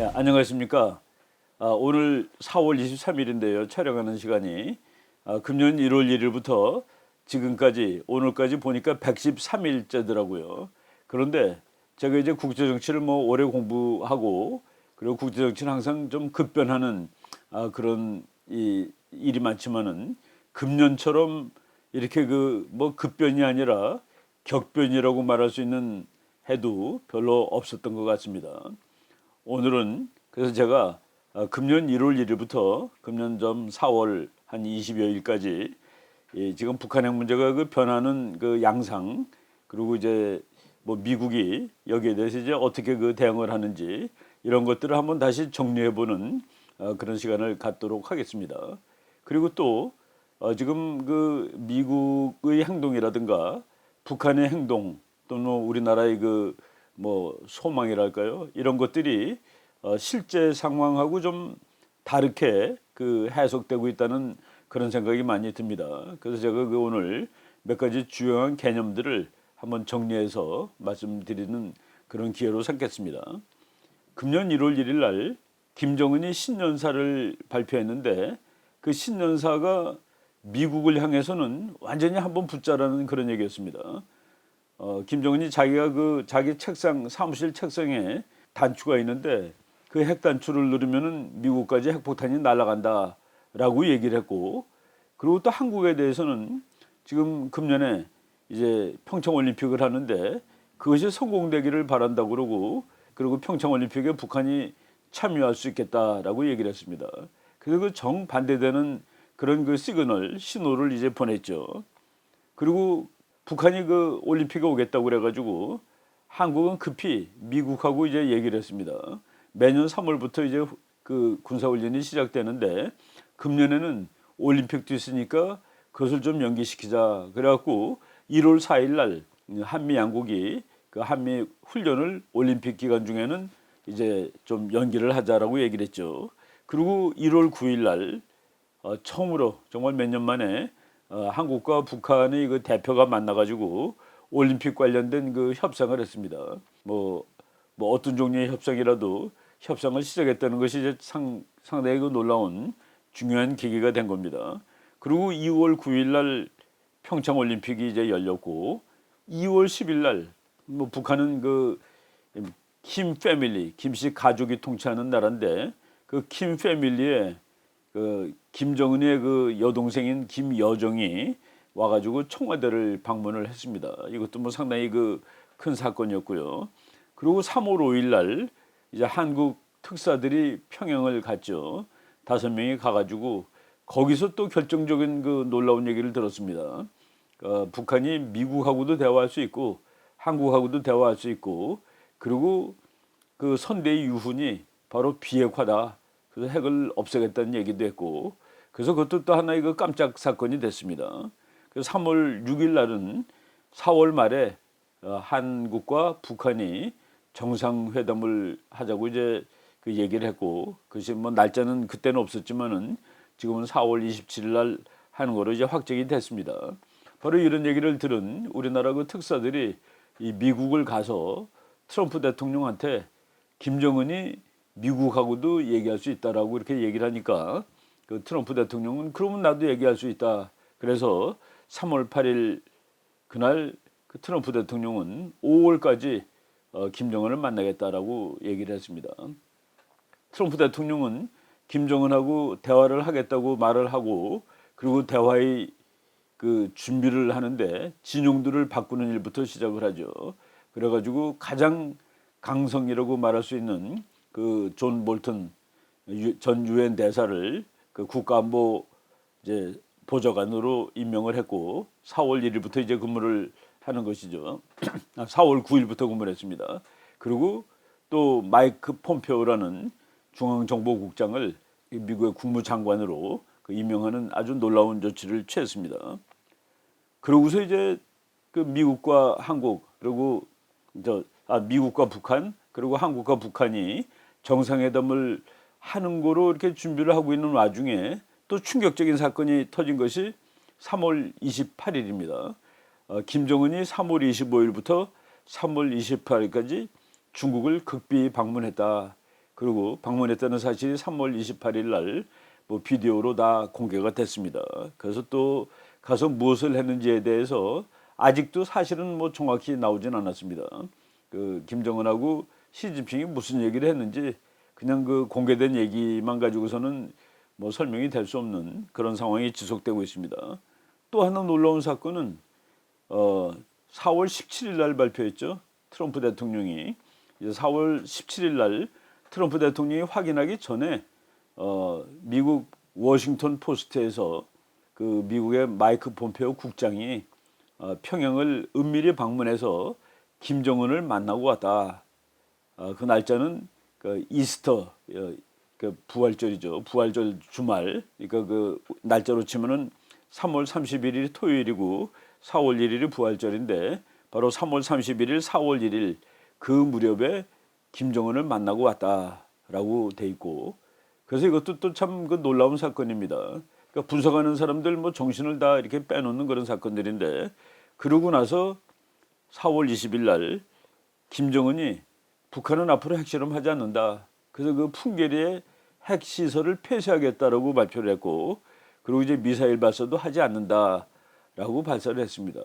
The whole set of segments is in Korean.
네, 안녕하십니까. 오늘 4월 23일인데요. 촬영하는 시간이 금년 1월 1일부터 지금까지 오늘까지 보니까 113일째더라고요. 그런데 제가 이제 국제정치를 오래 공부하고 그리고 국제정치는 항상 좀 급변하는 그런 일이 많지만은 금년처럼 이렇게 급변이 아니라 격변이라고 말할 수 있는 해도 별로 없었던 것 같습니다. 오늘은 그래서 제가 금년 1월 1일부터 금년 좀 4월 한 20여일까지 지금 북한핵 문제가 변하는 양상 그리고 이제 미국이 여기에 대해서 이제 어떻게 대응을 하는지 이런 것들을 한번 다시 정리해보는 그런 시간을 갖도록 하겠습니다. 그리고 또 지금 미국의 행동이라든가 북한의 행동 또는 우리나라의 소망이랄까요? 이런 것들이 실제 상황하고 좀 다르게 해석되고 있다는 그런 생각이 많이 듭니다. 그래서 제가 오늘 몇 가지 주요한 개념들을 한번 정리해서 말씀드리는 그런 기회로 삼겠습니다. 금년 1월 1일 날 김정은이 신년사를 발표했는데 그 신년사가 미국을 향해서는 완전히 한번 붙자라는 그런 얘기였습니다. 김정은이 자기가 자기 사무실 책상에 단추가 있는데 그 핵 단추를 누르면은 미국까지 핵폭탄이 날아간다라고 얘기를 했고, 그리고 또 한국에 대해서는 지금 금년에 이제 평창 올림픽을 하는데 그것이 성공되기를 바란다고 그리고 평창 올림픽에 북한이 참여할 수 있겠다라고 얘기를 했습니다. 그래서 정반대되는 그런 신호를 이제 보냈죠. 그리고 북한이 올림픽에 오겠다고 그래가지고 한국은 급히 미국하고 이제 얘기를 했습니다. 매년 3월부터 이제 군사훈련이 시작되는데 금년에는 올림픽도 있으니까 그것을 좀 연기시키자. 그래갖고 1월 4일 날 한미 양국이 한미 훈련을 올림픽 기간 중에는 이제 좀 연기를 하자라고 얘기를 했죠. 그리고 1월 9일 날 처음으로 정말 몇 년 만에 한국과 북한의 대표가 만나가지고 올림픽 관련된 협상을 했습니다. 어떤 종류의 협상이라도 협상을 시작했다는 것이 이제 상당히 놀라운 중요한 계기가 된 겁니다. 그리고 2월 9일 날 평창 올림픽이 이제 열렸고 2월 10일 날 북한은 김 패밀리, 김씨 가족이 통치하는 나라인데 그 김 패밀리에 김정은의 여동생인 김여정이 와가지고 청와대를 방문을 했습니다. 이것도 상당히 큰 사건이었고요. 그리고 3월 5일 날 이제 한국 특사들이 평양을 갔죠. 5명이 가가지고 거기서 또 결정적인 놀라운 얘기를 들었습니다. 북한이 미국하고도 대화할 수 있고 한국하고도 대화할 수 있고 그리고 선대의 유훈이 바로 비핵화다. 그래서 핵을 없애겠다는 얘기도 했고 그래서 그것도 또 하나의 깜짝 사건이 됐습니다. 그래서 3월 6일 날은 4월 말에 한국과 북한이 정상회담을 하자고 이제 얘기를 했고 그것이 날짜는 그때는 없었지만은 지금은 4월 27일 날 하는 거로 이제 확정이 됐습니다. 바로 이런 얘기를 들은 우리나라 특사들이 이 미국을 가서 트럼프 대통령한테 김정은이 미국하고도 얘기할 수 있다라고 이렇게 얘기를 하니까 트럼프 대통령은 그러면 나도 얘기할 수 있다. 그래서 3월 8일 그날 트럼프 대통령은 5월까지 김정은을 만나겠다라고 얘기를 했습니다. 트럼프 대통령은 김정은하고 대화를 하겠다고 말을 하고 그리고 대화의 준비를 하는데 진용들을 바꾸는 일부터 시작을 하죠. 그래가지고 가장 강성이라고 말할 수 있는 존 볼턴 전 유엔 대사를 국가안보 이제 보좌관으로 임명을 했고 4월 1일부터 이제 근무를 하는 것이죠. 4월 9일부터 근무를 했습니다. 그리고 또 마이크 폼페오라는 중앙정보국장을 미국의 국무장관으로 임명하는 아주 놀라운 조치를 취했습니다. 그러고서 이제 미국과 한국 그리고 미국과 북한 그리고 한국과 북한이 정상회담을 하는 거로 이렇게 준비를 하고 있는 와중에 또 충격적인 사건이 터진 것이 3월 28일입니다. 김정은이 3월 25일부터 3월 28일까지 중국을 극비 방문했다. 그리고 방문했다는 사실이 3월 28일 날 뭐 비디오로 다 공개가 됐습니다. 그래서 또 가서 무엇을 했는지에 대해서 아직도 사실은 뭐 정확히 나오진 않았습니다. 그 김정은하고 시진핑이 무슨 얘기를 했는지 그냥 그 공개된 얘기만 가지고서는 뭐 설명이 될 수 없는 그런 상황이 지속되고 있습니다. 또 하나 놀라운 사건은 4월 17일 날 발표했죠. 트럼프 대통령이 이제 4월 17일 날 트럼프 대통령이 확인하기 전에 미국 워싱턴 포스트에서 그 미국의 마이크 폼페오 국장이 평양을 은밀히 방문해서 김정은을 만나고 왔다. 그 날짜는 그 이스터, 그 부활절이죠. 부활절 주말. 그러니까 그 날짜로 치면은 3월 31일이 토요일이고 4월 1일이 부활절인데 바로 3월 31일, 4월 1일 그 무렵에 김정은을 만나고 왔다라고 돼 있고, 그래서 이것도 또 참 그 놀라운 사건입니다. 그러니까 분석하는 사람들 뭐 정신을 다 이렇게 빼놓는 그런 사건들인데, 그러고 나서 4월 20일 날 김정은이 북한은 앞으로 핵실험하지 않는다. 그래서 그 풍계리의 핵시설을 폐쇄하겠다라고 발표를 했고, 그리고 이제 미사일 발사도 하지 않는다라고 발사를 했습니다.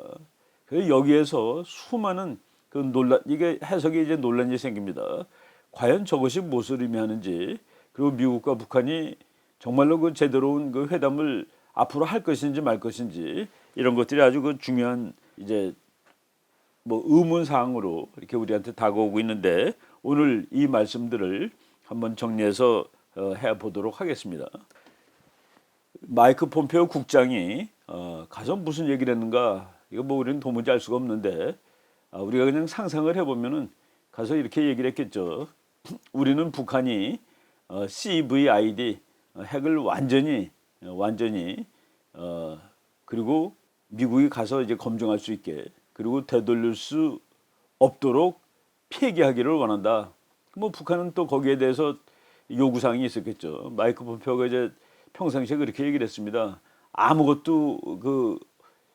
그래서 여기에서 수많은 그 논란, 이게 해석이 이제 논란이 생깁니다. 과연 저것이 무엇을 의미하는지, 그리고 미국과 북한이 정말로 그 제대로 온 그 회담을 앞으로 할 것인지 말 것인지, 이런 것들이 아주 그 중요한 이제 뭐 의문 사항으로 이렇게 우리한테 다가오고 있는데, 오늘 이 말씀들을 한번 정리해서 해 보도록 하겠습니다. 마이크 폼페오 국장이 가서 무슨 얘기를 했는가, 이거 뭐 우리는 도무지 알 수가 없는데, 우리가 그냥 상상을 해보면은 가서 이렇게 얘기를 했겠죠. 우리는 북한이 CVID 핵을 완전히 그리고 미국이 가서 이제 검증할 수 있게, 그리고 되돌릴 수 없도록 폐기하기를 원한다. 뭐 북한은 또 거기에 대해서 요구사항이 있었겠죠. 마이크 폼페오가 이제 평상시에 그렇게 얘기를 했습니다. 아무것도 그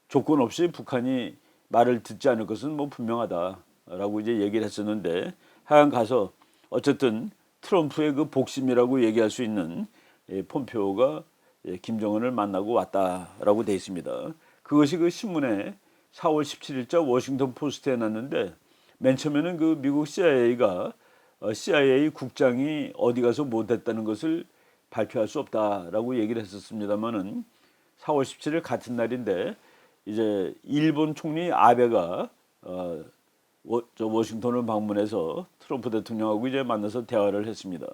조건 없이 북한이 말을 듣지 않을 것은 뭐 분명하다라고 이제 얘기를 했었는데, 하여간 가서 어쨌든 트럼프의 그 복심이라고 얘기할 수 있는 폼페오가 김정은을 만나고 왔다라고 돼 있습니다. 그것이 그 신문에 4월 17일자 워싱턴 포스트에 났는데, 맨 처음에는 그 미국 CIA가 CIA 국장이 어디 가서 못했다는 것을 발표할 수 없다라고 얘기를 했었습니다만은, 4월 17일 같은 날인데 이제 일본 총리 아베가 워싱턴을 방문해서 트럼프 대통령하고 이제 만나서 대화를 했습니다.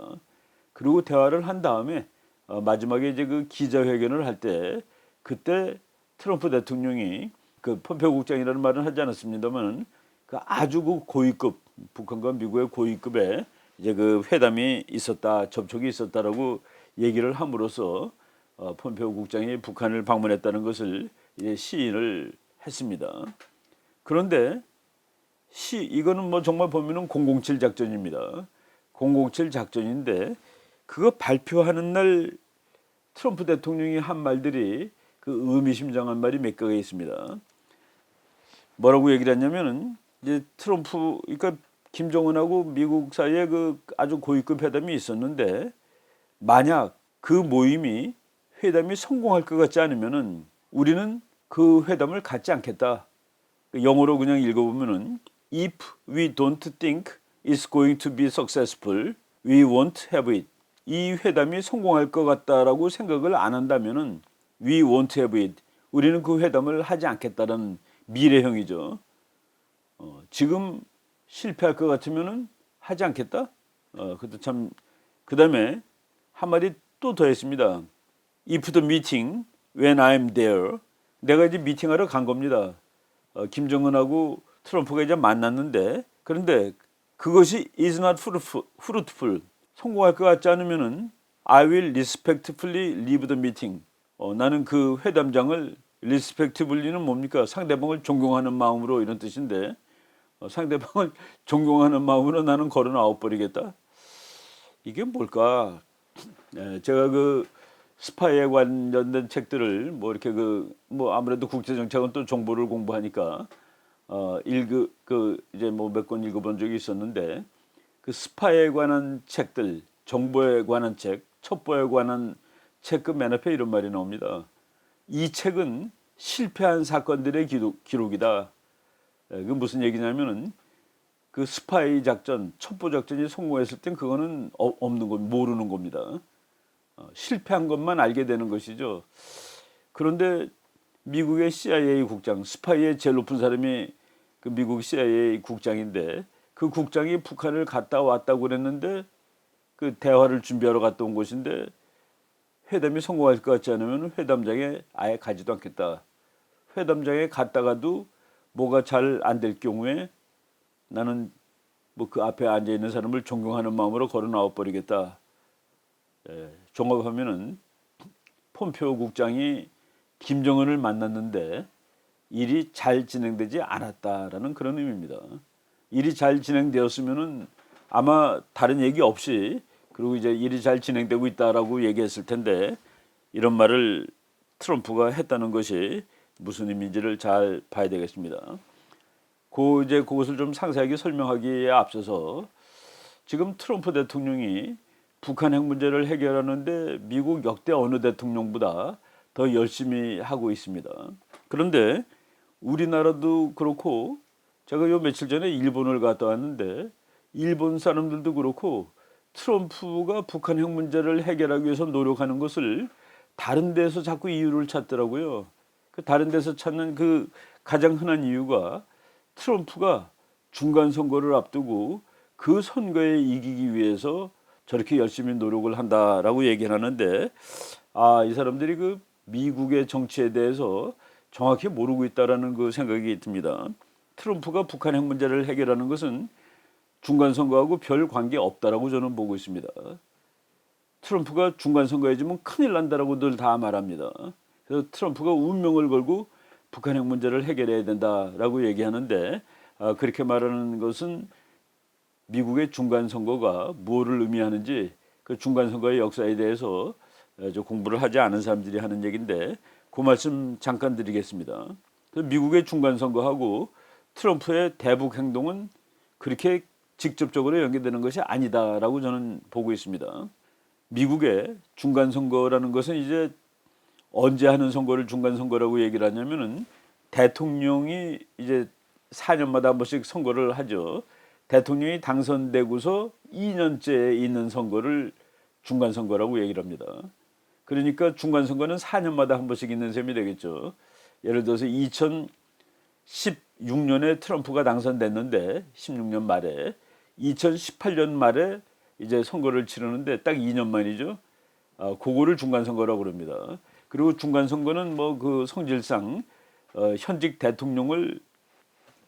그리고 대화를 한 다음에 마지막에 이제 그 기자회견을 할 때, 그때 트럼프 대통령이 그 폼페오 국장이라는 말은 하지 않았습니다만, 그 아주 그 고위급, 북한과 미국의 고위급의 이제 그 회담이 있었다, 접촉이 있었다라고 얘기를 함으로써 폼페오 국장이 북한을 방문했다는 것을 이제 시인을 했습니다. 그런데 이거는 뭐 정말 보면은 007 작전입니다. 007 작전인데, 그거 발표하는 날 트럼프 대통령이 한 말들이 그 의미심장한 말이 몇 개가 있습니다. 뭐라고 얘기를 했냐면은, 이제 트럼프, 그러니까 김정은하고 미국 사이에 그 아주 고위급 회담이 있었는데, 만약 그 모임이 회담이 성공할 것 같지 않으면은 우리는 그 회담을 갖지 않겠다. 영어로 그냥 읽어보면은, If we don't think it's going to be successful, we won't have it. 이 회담이 성공할 것 같다라고 생각을 안 한다면은 we won't have it. 우리는 그 회담을 하지 않겠다는 미래형이죠. 지금 실패할 것 같으면은 하지 않겠다. 그것도 참. 그다음에 한마디 또 더했습니다. If the meeting when I'm there. 내가 이제 미팅하러 간 겁니다. 김정은하고 트럼프가 이제 만났는데, 그런데 그것이 is not fruitful. 성공할 것 같지 않으면은 I will respectfully leave the meeting. 나는 그 회담장을 respectfully는 뭡니까? 상대방을 존경하는 마음으로, 이런 뜻인데, 상대방을 존경하는 마음으로 나는 걸어 나와 버리겠다. 이게 뭘까? 제가 그 스파이에 관련된 책들을 뭐 이렇게 뭐 아무래도 국제정책은 또 정보를 공부하니까 이제 뭐 몇 권 읽어본 적이 있었는데, 그 스파이에 관한 책들, 정보에 관한 책, 첩보에 관한 책 그 맨 앞에 이런 말이 나옵니다. 이 책은 실패한 사건들의 기록이다. 그 무슨 얘기냐면은 그 스파이 작전, 첩보 작전이 성공했을 땐 그거는 없는 거 모르는 겁니다. 실패한 것만 알게 되는 것이죠. 그런데 미국의 CIA 국장, 스파이의 제일 높은 사람이 그 미국 CIA 국장인데 그 국장이 북한을 갔다 왔다고 그랬는데 그 대화를 준비하러 갔다 온 곳인데 회담이 성공할 것 같지 않으면 회담장에 아예 가지도 않겠다. 회담장에 갔다가도 뭐가 잘 안 될 경우에 나는 뭐 그 앞에 앉아 있는 사람을 존경하는 마음으로 걸어 나와 버리겠다. 종합하면은 폼페오 국장이 김정은을 만났는데 일이 잘 진행되지 않았다라는 그런 의미입니다. 일이 잘 진행되었으면은 아마 다른 얘기 없이 그리고 이제 일이 잘 진행되고 있다라고 얘기했을 텐데 이런 말을 트럼프가 했다는 것이 무슨 의미인지를 잘 봐야 되겠습니다. 이제 그것을 좀 상세하게 설명하기에 앞서서 지금 트럼프 대통령이 북한 핵 문제를 해결하는데 미국 역대 어느 대통령보다 더 열심히 하고 있습니다. 그런데 우리나라도 그렇고 제가 요 며칠 전에 일본을 갔다 왔는데 일본 사람들도 그렇고 트럼프가 북한 핵 문제를 해결하기 위해서 노력하는 것을 다른 데서 자꾸 이유를 찾더라고요. 그 다른 데서 찾는 그 가장 흔한 이유가 트럼프가 중간 선거를 앞두고 그 선거에 이기기 위해서 저렇게 열심히 노력을 한다라고 얘기를 하는데 이 사람들이 그 미국의 정치에 대해서 정확히 모르고 있다라는 그 생각이 듭니다. 트럼프가 북한 핵 문제를 해결하는 것은 중간 선거하고 별 관계 없다라고 저는 보고 있습니다. 트럼프가 중간 선거에 지면 큰일 난다라고 늘 다 말합니다. 그래서 트럼프가 운명을 걸고 북한 핵 문제를 해결해야 된다라고 얘기하는데 그렇게 말하는 것은 미국의 중간 선거가 뭐를 의미하는지 그 중간 선거의 역사에 대해서 공부를 하지 않은 사람들이 하는 얘기인데 그 말씀 잠깐 드리겠습니다. 미국의 중간 선거하고 트럼프의 대북 행동은 그렇게 직접적으로 연계되는 것이 아니다라고 저는 보고 있습니다. 미국의 중간 선거라는 것은 이제 언제 하는 선거를 중간 선거라고 얘기를 하냐면은 대통령이 이제 4년마다 한 번씩 선거를 하죠. 대통령이 당선되고서 2년째 있는 선거를 중간 선거라고 얘기를 합니다. 그러니까 중간 선거는 4년마다 한 번씩 있는 셈이 되겠죠. 예를 들어서 2016년에 트럼프가 당선됐는데 16년 말에 2018년 말에 이제 선거를 치르는데 딱 2년 만이죠. 그거를 중간 선거라고 그럽니다. 그리고 중간 선거는 뭐 그 성질상 현직 대통령을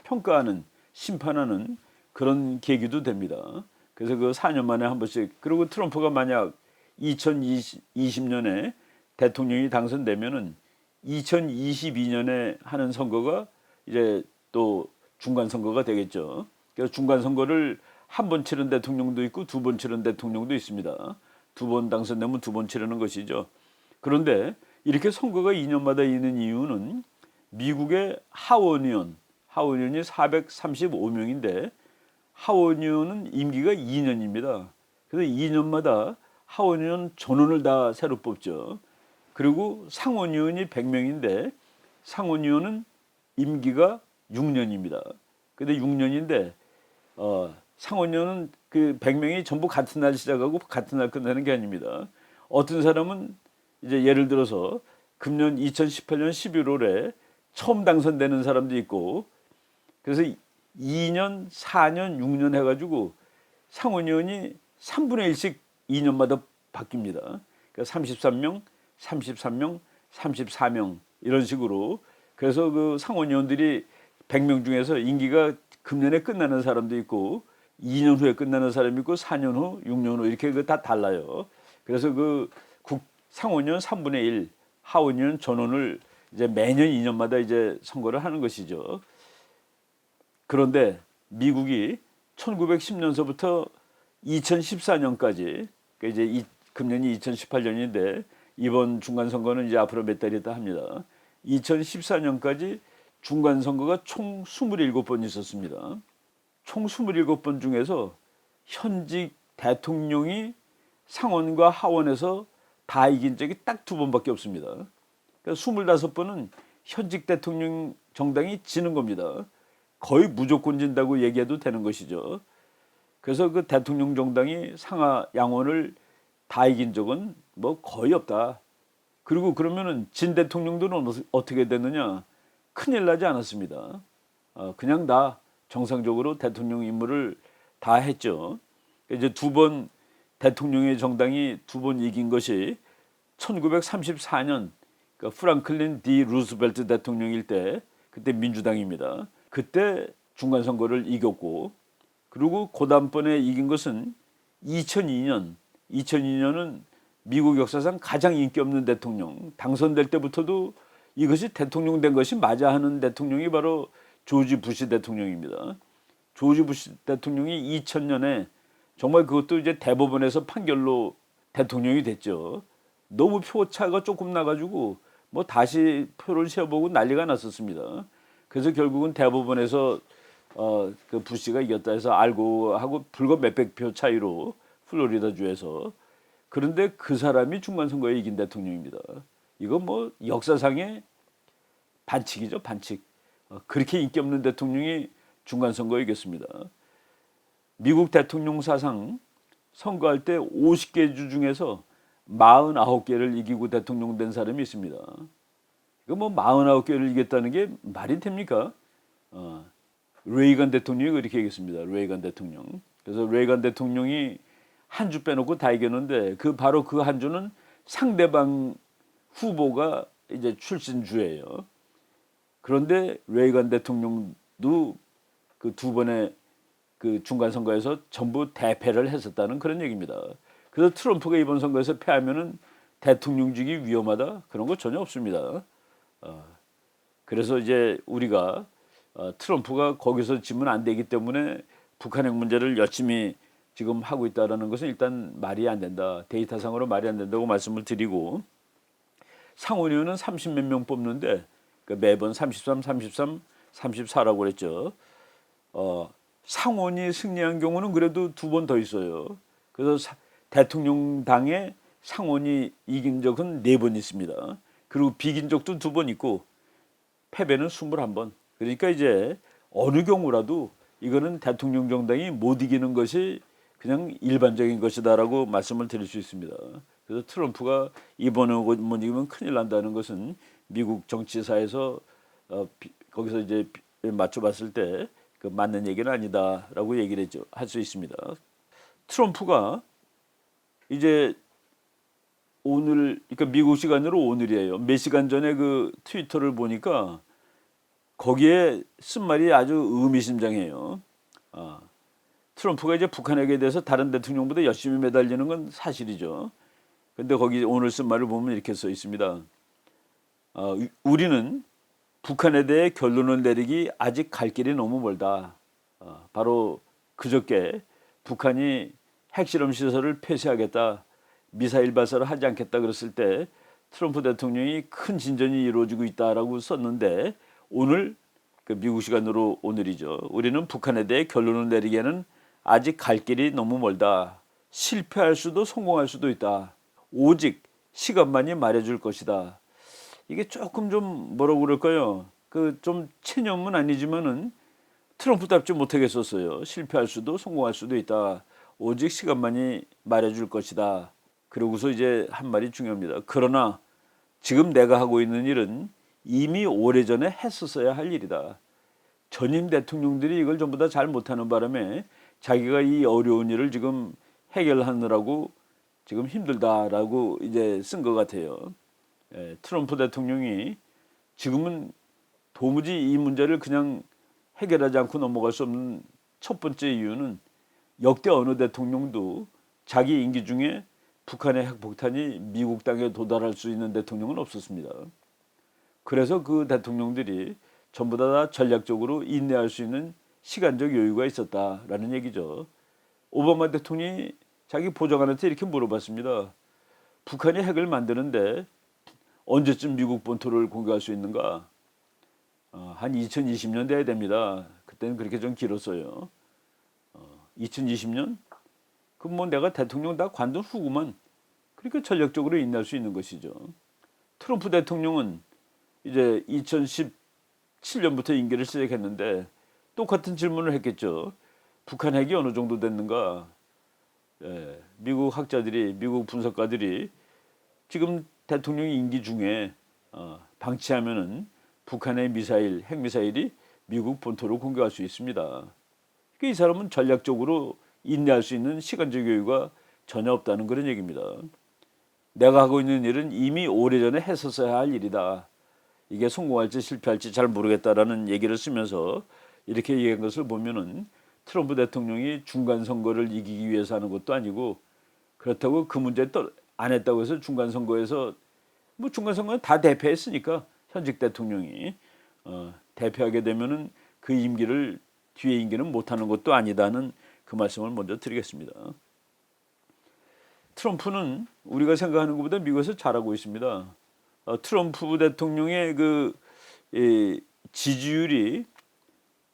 평가하는 심판하는 그런 계기도 됩니다. 그래서 그 4년 만에 한 번씩 그리고 트럼프가 만약 2020년에 대통령이 당선되면은 2022년에 하는 선거가 이제 또 중간 선거가 되겠죠. 그래서 중간 선거를 한 번 치른 대통령도 있고 두 번 치른 대통령도 있습니다. 두 번 당선되면 두 번 치르는 것이죠. 그런데 이렇게 선거가 2년마다 있는 이유는 미국의 하원의원이 435명인데 하원의원은 임기가 2년입니다. 그래서 2년마다 하원의원 전원을 다 새로 뽑죠. 그리고 상원의원이 100명인데 상원의원은 임기가 6년입니다. 근데 6년인데 상원의원은 그 100명이 전부 같은 날 시작하고 같은 날 끝나는 게 아닙니다. 어떤 사람은 이제 예를 들어서 금년 2018년 11월에 처음 당선되는 사람도 있고 그래서 2년, 4년, 6년 해가지고 상원의원이 3분의 1씩 2년마다 바뀝니다. 그러니까 33명, 33명, 34명 이런 식으로 그래서 그 상원의원들이 100명 중에서 임기가 금년에 끝나는 사람도 있고 2년 후에 끝나는 사람이 있고 4년 후, 6년 후 이렇게 그 다 달라요. 그래서 그 상원의원 3분의 1, 하원의원 전원을 이제 매년 2년마다 이제 선거를 하는 것이죠. 그런데 미국이 1910년서부터 2014년까지 그러니까 이제 금년이 2018년인데 이번 중간 선거는 이제 앞으로 몇 달 있다 합니다. 2014년까지 중간 선거가 총 27번 있었습니다. 총 27번 중에서 현직 대통령이 상원과 하원에서 다 이긴 적이 딱 2번밖에 없습니다. 그러니까 25번은 현직 대통령 정당이 지는 겁니다. 거의 무조건 진다고 얘기해도 되는 것이죠. 그래서 그 대통령 정당이 상하 양원을 다 이긴 적은 뭐 거의 없다. 그리고 그러면은 진 대통령들은 어떻게 됐느냐? 큰일 나지 않았습니다. 그냥 다 정상적으로 대통령 임무를 다 했죠. 이제 2번 대통령의 정당이 2번 이긴 것이 1934년 그러니까 프랑클린 D 루스벨트 대통령일 때 그때 민주당입니다. 그때 중간선거를 이겼고 그리고 그 다음번에 이긴 것은 2002년은 미국 역사상 가장 인기 없는 대통령 당선될 때부터도 이것이 대통령 된 것이 맞아 하는 대통령이 바로 조지 부시 대통령입니다. 조지 부시 대통령이 2000년에 정말 그것도 이제 대법원에서 판결로 대통령이 됐죠. 너무 표차가 조금 나가지고 뭐 다시 표를 세어보고 난리가 났었습니다. 그래서 결국은 대법원에서 그 부시가 이겼다 해서 알고 하고 불과 몇백 표 차이로 플로리다 주에서 그런데 그 사람이 중간선거에 이긴 대통령입니다. 이거 뭐 역사상의 반칙이죠, 반칙. 그렇게 인기 없는 대통령이 중간선거에 이겼습니다. 미국 대통령 사상 선거할 때 50개 주 중에서 49개를 이기고 대통령 된 사람이 있습니다. 이거 뭐 49개를 이겼다는 게 말이 됩니까? 레이건 대통령이 그렇게 얘기했습니다. 레이건 대통령. 그래서 레이건 대통령이 한 주 빼놓고 다 이겼는데 바로 그 한 주는 상대방 후보가 이제 출신 주예요. 그런데 레이건 대통령도 그 2번의 그 중간 선거에서 전부 대패를 했었다는 그런 얘기입니다. 그래서 트럼프가 이번 선거에서 패하면은 대통령직이 위험하다 그런 거 전혀 없습니다. 그래서 이제 우리가 트럼프가 거기서 지면 안 되기 때문에 북한핵 문제를 열심히 지금 하고 있다라는 것은 일단 말이 안 된다. 데이터상으로 말이 안 된다고 말씀을 드리고 상원의원은 30몇 명 뽑는데 매번 33, 34라고 그랬죠. 상원이 승리한 경우는 그래도 2번 더 있어요. 그래서 대통령당의 상원이 이긴 적은 4번 있습니다. 그리고 비긴 적도 2번 있고 패배는 21번. 그러니까 이제 어느 경우라도 이거는 대통령 정당이 못 이기는 것이 그냥 일반적인 것이다라고 말씀을 드릴 수 있습니다. 그래서 트럼프가 이번에 못 이기면 큰일 난다는 것은 미국 정치사에서 거기서 이제 맞춰봤을 때 그 맞는 얘기는 아니다라고 얘기를 했죠. 할 수 있습니다. 트럼프가 이제 오늘 그러니까 미국 시간으로 오늘이에요. 몇 시간 전에 그 트위터를 보니까 거기에 쓴 말이 아주 의미심장해요. 트럼프가 이제 북한에게 대해서 다른 대통령보다 열심히 매달리는 건 사실이죠. 근데 거기 오늘 쓴 말을 보면 이렇게 써 있습니다. 우리는 북한에 대해 결론을 내리기 아직 갈 길이 너무 멀다. 바로 그저께 북한이 핵실험 시설을 폐쇄하겠다, 미사일 발사를 하지 않겠다 그랬을 때 트럼프 대통령이 큰 진전이 이루어지고 있다라고 썼는데 오늘 그 미국 시간으로 오늘이죠. 우리는 북한에 대해 결론을 내리기에는 아직 갈 길이 너무 멀다. 실패할 수도 성공할 수도 있다. 오직 시간만이 말해줄 것이다. 이게 조금 좀 뭐라고 그럴까요? 그 좀 체념은 아니지만은 트럼프답지 못하게 썼어요. 실패할 수도 성공할 수도 있다. 오직 시간만이 말해줄 것이다. 그러고서 이제 한 말이 중요합니다. 그러나 지금 내가 하고 있는 일은 이미 오래전에 했었어야 할 일이다. 전임 대통령들이 이걸 전부 다 잘 못하는 바람에 자기가 이 어려운 일을 지금 해결하느라고 지금 힘들다라고 이제 쓴 것 같아요. 트럼프 대통령이 지금은 도무지 이 문제를 그냥 해결하지 않고 넘어갈 수 없는 첫 번째 이유는 역대 어느 대통령도 자기 임기 중에 북한의 핵폭탄이 미국 땅에 도달할 수 있는 대통령은 없었습니다. 그래서 그 대통령들이 전부 다 전략적으로 인내할 수 있는 시간적 여유가 있었다라는 얘기죠. 오바마 대통령이 자기 보좌관한테 이렇게 물어봤습니다. 북한이 핵을 만드는데 언제쯤 미국 본토를 공격할 수 있는가? 한 2020년 돼야 됩니다. 그때는 그렇게 좀 길었어요. 2020년? 그 뭐 내가 대통령 다 관둔 후구만 그러니까 전략적으로 인내할 수 있는 것이죠. 트럼프 대통령은 이제 2017년부터 임기를 시작했는데 똑같은 질문을 했겠죠. 북한 핵이 어느 정도 됐는가? 예, 미국 학자들이, 미국 분석가들이 지금 대통령 임기 중에 방치하면은 북한의 미사일, 핵미사일이 미국 본토로 공격할 수 있습니다. 그러니까 이 사람은 전략적으로 인내할 수 있는 시간적 여유가 전혀 없다는 그런 얘기입니다. 내가 하고 있는 일은 이미 오래전에 했었어야 할 일이다. 이게 성공할지 실패할지 잘 모르겠다라는 얘기를 쓰면서 이렇게 얘기한 것을 보면은 트럼프 대통령이 중간 선거를 이기기 위해서 하는 것도 아니고 그렇다고 그 문제 또 안 했다고 해서 중간 선거에서 뭐 중간 선거는 다 대패했으니까 현직 대통령이 대패하게 되면은 그 임기를 뒤에 임기는 못 하는 것도 아니다는 그 말씀을 먼저 드리겠습니다. 트럼프는 우리가 생각하는 것보다 미국에서 잘하고 있습니다. 트럼프 대통령의 그 지지율이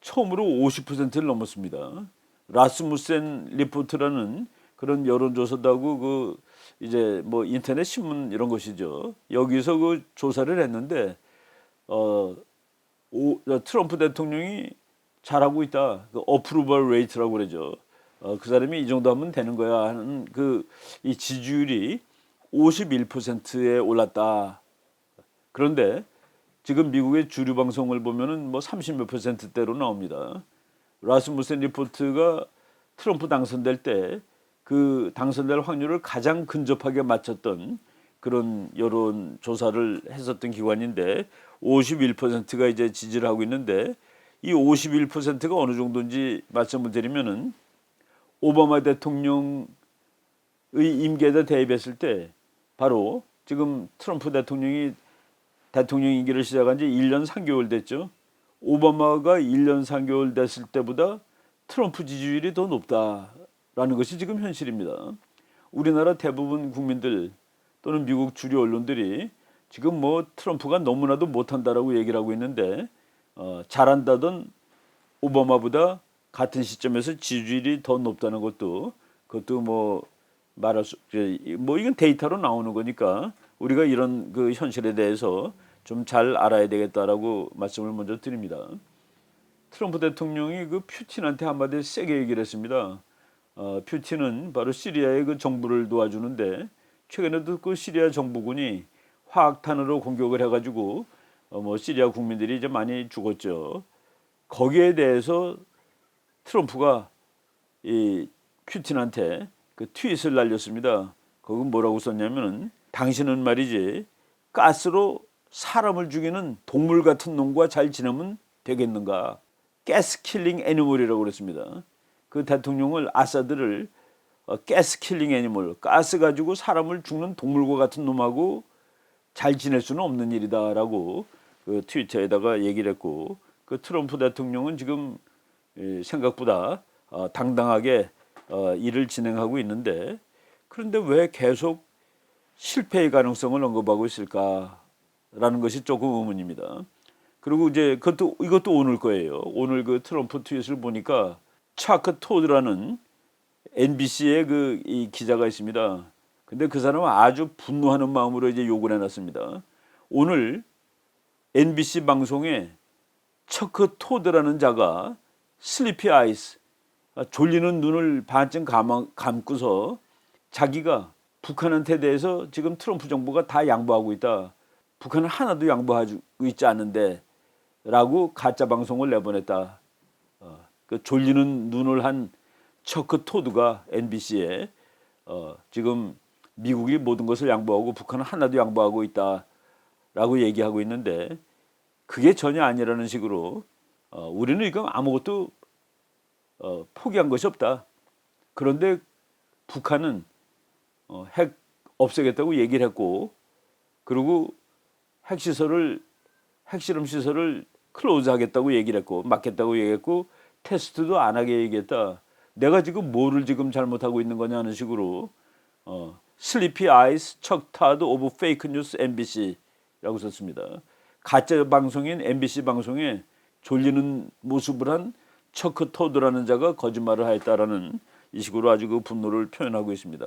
처음으로 50%를 넘었습니다. 라스무센 리포트라는 그런 여론조사도 하고 그 이제 뭐 인터넷 신문 이런 것이죠. 여기서 그 조사를 했는데 트럼프 대통령이 잘하고 있다. 그 어프루벌 레이트라고 그러죠. 그 사람이 이 정도 하면 되는 거야 하는 그 이 지지율이 51%에 올랐다. 그런데 지금 미국의 주류 방송을 보면은 뭐 30몇 %대로 나옵니다. 라스무센 리포트가 트럼프 당선될 때 그 당선될 확률을 가장 근접하게 맞췄던 그런 여론 조사를 했었던 기관인데 51%가 이제 지지를 하고 있는데 이 51%가 어느 정도인지 말씀을 드리면은 오바마 대통령의 임기에다 대입했을 때 바로 지금 트럼프 대통령이 대통령 임기를 시작한 지 1년 3개월 됐죠. 오바마가 1년 3개월 됐을 때보다 트럼프 지지율이 더 높다라는 것이 지금 현실입니다. 우리나라 대부분 국민들 또는 미국 주류 언론들이 지금 뭐 트럼프가 너무나도 못한다라고 얘기를 하고 있는데 잘한다던 오바마보다 같은 시점에서 지지율이 더 높다는 그것도 뭐 말할 수, 뭐 이건 데이터로 나오는 거니까 우리가 이런 그 현실에 대해서 좀 잘 알아야 되겠다라고 말씀을 먼저 드립니다. 트럼프 대통령이 그 푸틴한테 한마디 세게 얘기를 했습니다. 푸틴은 바로 시리아의 그 정부를 도와주는데 최근에도 그 시리아 정부군이 화학탄으로 공격을 해가지고 뭐 시리아 국민들이 이제 많이 죽었죠. 거기에 대해서 트럼프가 이 푸틴한테 그 트윗을 날렸습니다. 거기 뭐라고 썼냐면은 당신은 말이지 가스로 사람을 죽이는 동물 같은 놈과 잘 지내면 되겠는가? 가스 킬링 애니멀이라고 그랬습니다. 그 대통령을 아사드를 가스 킬링 애니멀, 가스 가지고 사람을 죽는 동물과 같은 놈하고 잘 지낼 수는 없는 일이다라고 그 트위터에다가 얘기를 했고 그 트럼프 대통령은 지금 생각보다 당당하게 일을 진행하고 있는데 그런데 왜 계속 실패의 가능성을 언급하고 있을까라는 것이 조금 의문입니다. 그리고 이제 이것도 오늘 거예요. 오늘 그 트럼프 트윗을 보니까 차크 토드라는 NBC의 그 이 기자가 있습니다. 근데 그 사람은 아주 분노하는 마음으로 이제 욕을 해놨습니다. 오늘 NBC 방송에 차크 토드라는 자가 슬리피 아이스 졸리는 눈을 반쯤 감고서 자기가 북한한테 대해서 지금 트럼프 정부가 다 양보하고 있다. 북한은 하나도 양보하고 있지 않은데 라고 가짜 방송을 내보냈다. 그 졸리는 눈을 한 척크 토드가 NBC에 지금 미국이 모든 것을 양보하고 북한은 하나도 양보하고 있다라고 얘기하고 있는데 그게 전혀 아니라는 식으로 우리는 이거 아무것도 포기한 것이 없다. 그런데 북한은 핵 없애겠다고 얘기를 했고 그리고 핵실험 시설을 클로즈하겠다고 얘기를 했고 막겠다고 얘기했고 테스트도 안 하게 얘기했다. 내가 지금 뭐를 지금 잘못하고 있는 거냐 하는 식으로 슬리피 아이스 척타드 오브 페이크 뉴스 MBC라고 썼습니다. 가짜 방송인 MBC 방송에 졸리는 모습을 한 척크 토드라는 자가 거짓말을 하였다라는 이 식으로 아주 그 분노를 표현하고 있습니다.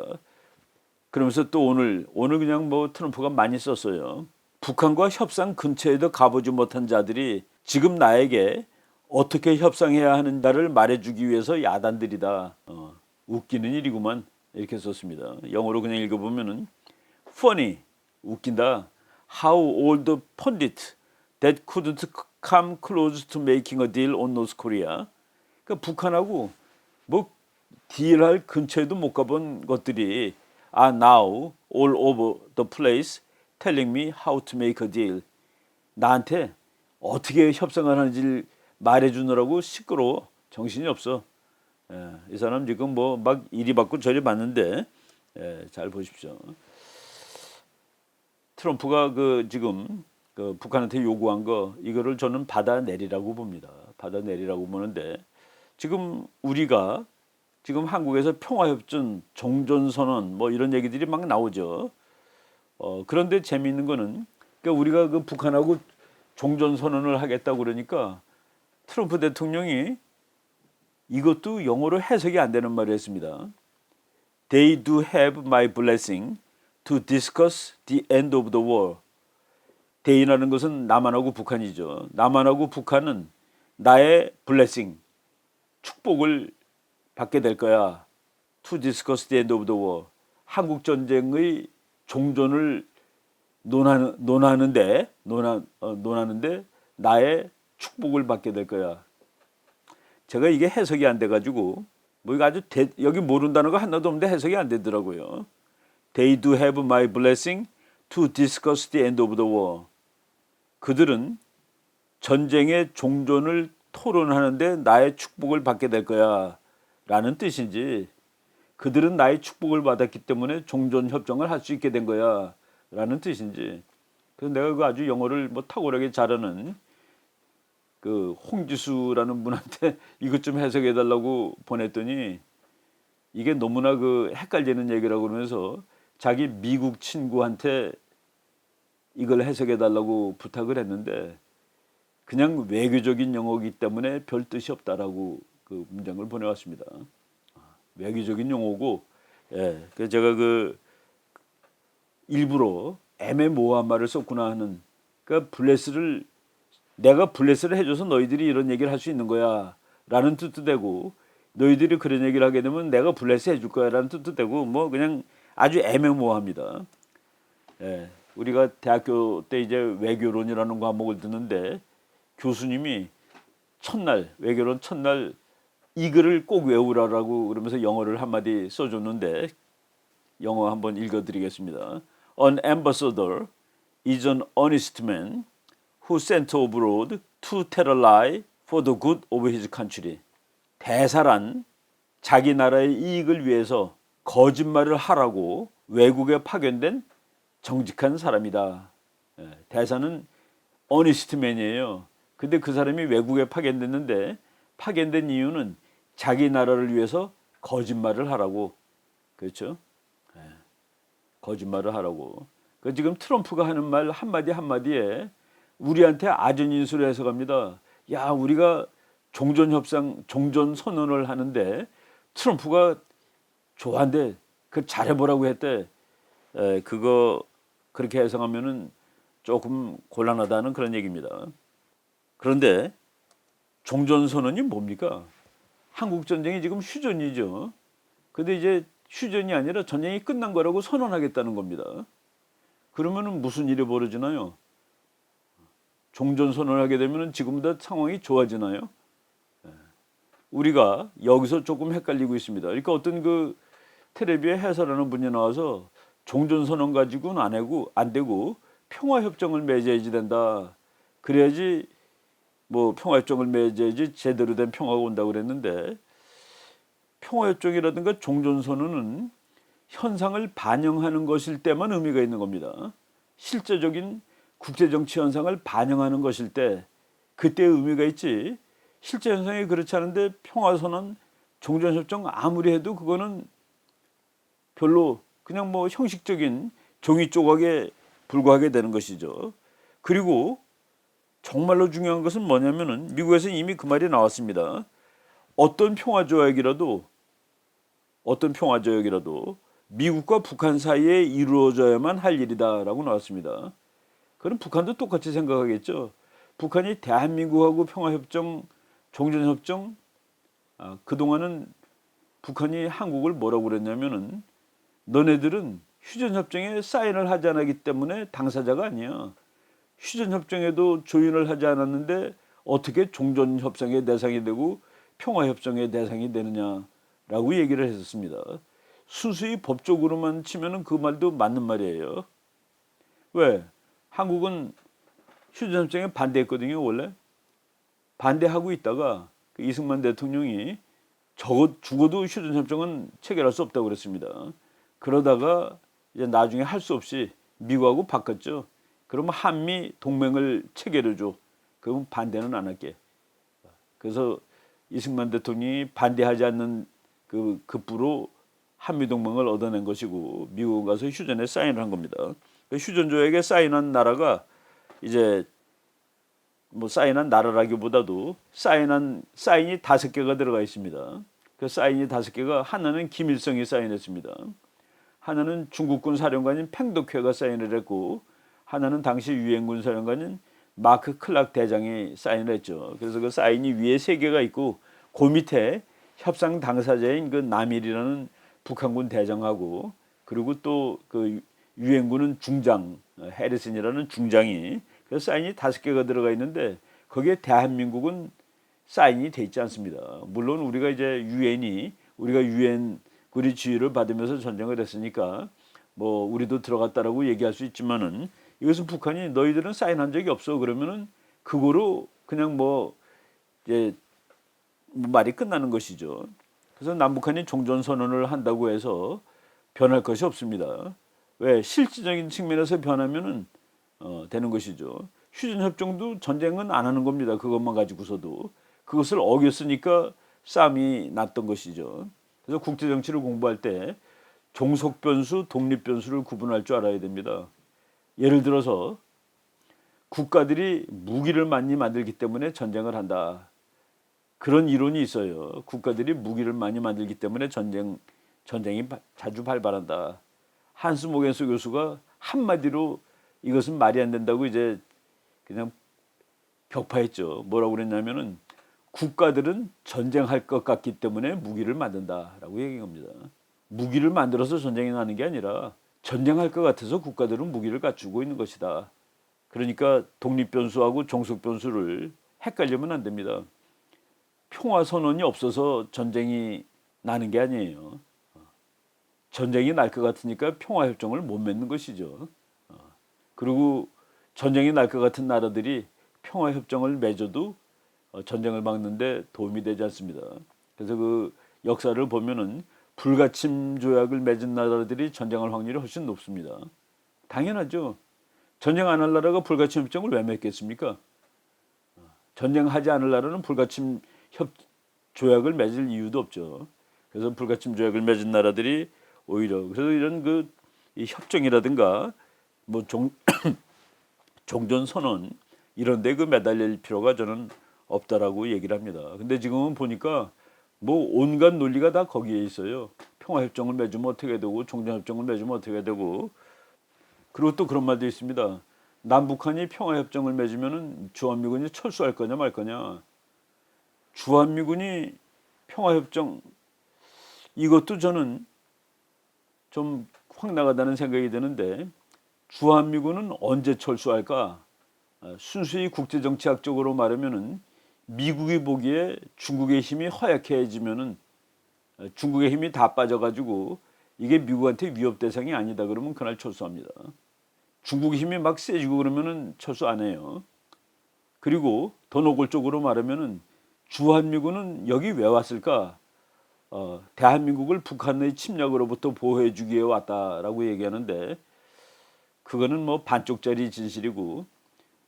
그러면서 또 오늘 그냥 뭐 트럼프가 많이 썼어요. 북한과 협상 근처에도 가보지 못한 자들이 지금 나에게 어떻게 협상해야 하는가를 말해주기 위해서 야단들이다. 웃기는 일이구만 이렇게 썼습니다. 영어로 그냥 읽어보면은 funny 웃긴다. How all the pundit that couldn't come close to making a deal on North Korea. 그러니까 북한하고 뭐 딜할 근처에도 못 가본 것들이 are now all over the place telling me how to make a deal. 나한테 어떻게 협상을 하는지 말해주느라고 시끄러워. 정신이 없어. 이 사람 지금 뭐 막 이리 받고 저리 받는데 잘 보십시오. 트럼프가 그 지금 그 북한한테 요구한 거 이거를 저는 받아내리라고 봅니다. 받아내리라고 보는데 지금 우리가 지금 한국에서 평화협정, 종전선언 뭐 이런 얘기들이 막 나오죠. 그런데 재미있는 거는 그러니까 우리가 그 북한하고 종전선언을 하겠다고 그러니까 트럼프 대통령이 이것도 영어로 해석이 안 되는 말을 했습니다. They do have my blessing to discuss the end of the war. They라는 것은 남한하고 북한이죠. 남한하고 북한은 나의 blessing, 축복을 받게 될 거야. To discuss the end of the war. 한국 전쟁의 종전을 논하는데 나의 축복을 받게 될 거야. 제가 이게 해석이 안 돼가지고 뭐 이거 아주 여기 모른다는 거 하나도 없는데 해석이 안 되더라고요. They do have my blessing to discuss the end of the war. 그들은 전쟁의 종전을 토론하는데 나의 축복을 받게 될 거야 라는 뜻인지 그들은 나의 축복을 받았기 때문에 종전 협정을 할 수 있게 된 거야 라는 뜻인지 그래서 내가 그 아주 영어를 뭐 탁월하게 잘하는 그 홍지수라는 분한테 이것 좀 해석해 달라고 보냈더니 이게 너무나 그 헷갈리는 얘기라고 그러면서 자기 미국 친구한테 이걸 해석해 달라고 부탁을 했는데 그냥 외교적인 용어이기 때문에 별 뜻이 없다라고 그 문장을 보내왔습니다. 외교적인 용어고, 그래서 제가 그 일부러 애매모호한 말을 썼구나 하는 그러니까 내가 블레스를 해줘서 너희들이 이런 얘기를 할 수 있는 거야 라는 뜻도 되고 너희들이 그런 얘기를 하게 되면 내가 블레스 해줄 거야 라는 뜻도 되고 뭐 그냥 아주 애매모호합니다. 우리가 대학교 때 이제 외교론이라는 과목을 듣는데 교수님이 외교론 첫날 이 글을 꼭 외우라라고 그러면서 영어를 한마디 써줬는데 영어 한번 읽어드리겠습니다. An ambassador is an honest man who sent abroad to tell a lie for the good of his country. 대사란 자기 나라의 이익을 위해서 거짓말을 하라고 외국에 파견된 정직한 사람이다. 대사는 honest man이에요. 근데 그 사람이 외국에 파견됐는데 파견된 이유는 자기 나라를 위해서 거짓말을 하라고. 그렇죠? 거짓말을 하라고. 그 지금 트럼프가 하는 말 한마디 한마디에 우리한테 아전인수를 해석합니다. 야, 우리가 종전 선언을 하는데 트럼프가 좋아한대. 그 잘해보라고 했대. 그거 그렇게 해석하면은 조금 곤란하다는 그런 얘기입니다. 그런데 종전선언이 뭡니까? 한국 전쟁이 지금 휴전이죠. 근데 이제 휴전이 아니라 전쟁이 끝난 거라고 선언하겠다는 겁니다. 그러면은 무슨 일이 벌어지나요? 종전 선언을 하게 되면 지금보다 상황이 좋아지나요? 우리가 여기서 조금 헷갈리고 있습니다. 그러니까 어떤 그 텔레비에 해설하는 분이 나와서 종전 선언 가지고는 안 되고 평화 협정을 맺어야지 된다. 그래야지 뭐 평화 협정을 맺어야지 제대로 된 평화가 온다고 그랬는데 평화 협정이라든가 종전 선언은 현상을 반영하는 것일 때만 의미가 있는 겁니다. 실제적인 국제 정치 현상을 반영하는 것일 때 그때 의미가 있지. 실제 현상이 그렇지 않은데 평화선언, 종전협정 아무리 해도 그거는 별로 그냥 뭐 형식적인 종이 조각에 불과하게 되는 것이죠. 그리고 정말로 중요한 것은 뭐냐면은 미국에서 이미 그 말이 나왔습니다. 어떤 평화 조약이라도 어떤 평화조약이라도 미국과 북한 사이에 이루어져야만 할 일이다라고 나왔습니다. 그럼 북한도 똑같이 생각하겠죠. 북한이 대한민국하고 평화협정, 종전협정, 그동안은 북한이 한국을 뭐라고 그랬냐면은 너네들은 휴전협정에 사인을 하지 않았기 때문에 당사자가 아니야. 휴전협정에도 조인을 하지 않았는데 어떻게 종전협정의 대상이 되고 평화협정의 대상이 되느냐라고 얘기를 했었습니다. 순수히 법적으로만 치면은 그 말도 맞는 말이에요. 왜? 한국은 휴전협정에 반대했거든요, 원래. 반대하고 있다가 그 이승만 대통령이 죽어도 휴전협정은 체결할 수 없다고 그랬습니다. 그러다가 이제 나중에 할 수 없이 미국하고 바꿨죠. 그러면 한미 동맹을 체결해줘. 그럼 반대는 안 할게. 그래서 이승만 대통령이 반대하지 않는 그 급부로 한미 동맹을 얻어낸 것이고 미국 가서 휴전에 사인을 한 겁니다. 그 휴전 조약에 사인한 나라가 이제 뭐 사인한 나라라기보다도 사인이 5개가 들어가 있습니다. 그 사인이 5개가 하나는 김일성이 사인했습니다. 하나는 중국군 사령관인 팽덕회가 사인을 했고 하나는 당시 유엔군 사령관인 마크 클락 대장이 사인을 했죠. 그래서 그 사인이 위에 3개가 있고 그 밑에 협상 당사자인 그 남일이라는 북한군 대장하고 그리고 또 그 유엔군은 중장 해리슨이라는 중장이 그 사인이 5개가 들어가 있는데 거기에 대한민국은 사인이 돼 있지 않습니다. 물론 우리가 이제 우리가 유엔군의 지휘를 받으면서 전쟁을 했으니까 뭐 우리도 들어갔다라고 얘기할 수 있지만은 이것은 북한이 너희들은 사인한 적이 없어 그러면은 그거로 그냥 뭐 이제 말이 끝나는 것이죠. 그래서 남북한이 종전 선언을 한다고 해서 변할 것이 없습니다. 왜 실질적인 측면에서 변하면은 되는 것이죠. 휴전 협정도 전쟁은 안 하는 겁니다. 그것만 가지고서도 그것을 어겼으니까 싸움이 났던 것이죠. 그래서 국제 정치를 공부할 때 종속 변수, 독립 변수를 구분할 줄 알아야 됩니다. 예를 들어서 국가들이 무기를 많이 만들기 때문에 전쟁을 한다. 그런 이론이 있어요. 국가들이 무기를 많이 만들기 때문에 전쟁이 자주 발발한다. 한스 모겐스 교수가 한마디로 이것은 말이 안 된다고 이제 그냥 격파했죠. 뭐라고 그랬냐면은 국가들은 전쟁할 것 같기 때문에 무기를 만든다라고 얘기한 겁니다. 무기를 만들어서 전쟁이 나는 게 아니라 전쟁할 것 같아서 국가들은 무기를 갖추고 있는 것이다. 그러니까 독립 변수하고 종속 변수를 헷갈리면 안 됩니다. 평화 선언이 없어서 전쟁이 나는 게 아니에요. 전쟁이 날 것 같으니까 평화 협정을 못 맺는 것이죠. 그리고 전쟁이 날 것 같은 나라들이 평화 협정을 맺어도 전쟁을 막는데 도움이 되지 않습니다. 그래서 그 역사를 보면은 불가침 조약을 맺은 나라들이 전쟁할 확률이 훨씬 높습니다. 당연하죠. 전쟁 안 할 나라가 불가침 협정을 왜 맺겠습니까? 전쟁하지 않을 나라는 불가침 조약을 맺을 이유도 없죠. 그래서 불가침 조약을 맺은 나라들이 오히려 그래서 이런 이 협정이라든가 뭐 종전 선언 이런 데 그 매달릴 필요가 저는 없다라고 얘기를 합니다. 근데 지금은 보니까 뭐 온갖 논리가 다 거기에 있어요. 평화협정을 맺으면 어떻게 되고 종전협정을 맺으면 어떻게 되고 그리고 또 그런 말도 있습니다. 남북한이 평화협정을 맺으면은 주한미군이 철수할 거냐 말 거냐. 주한미군이 평화협정 이것도 저는 좀 확 나가다는 생각이 드는데 주한미군은 언제 철수할까? 순수히 국제정치학적으로 말하면은 미국이 보기에 중국의 힘이 허약해지면은 중국의 힘이 다 빠져가지고 이게 미국한테 위협 대상이 아니다 그러면 그날 철수합니다. 중국의 힘이 막 세지고 그러면은 철수 안 해요. 그리고 더 노골적으로 말하면은 주한미군은 여기 왜 왔을까? 대한민국을 북한의 침략으로부터 보호해주기 위해 왔다라고 얘기하는데 그거는 뭐 반쪽짜리 진실이고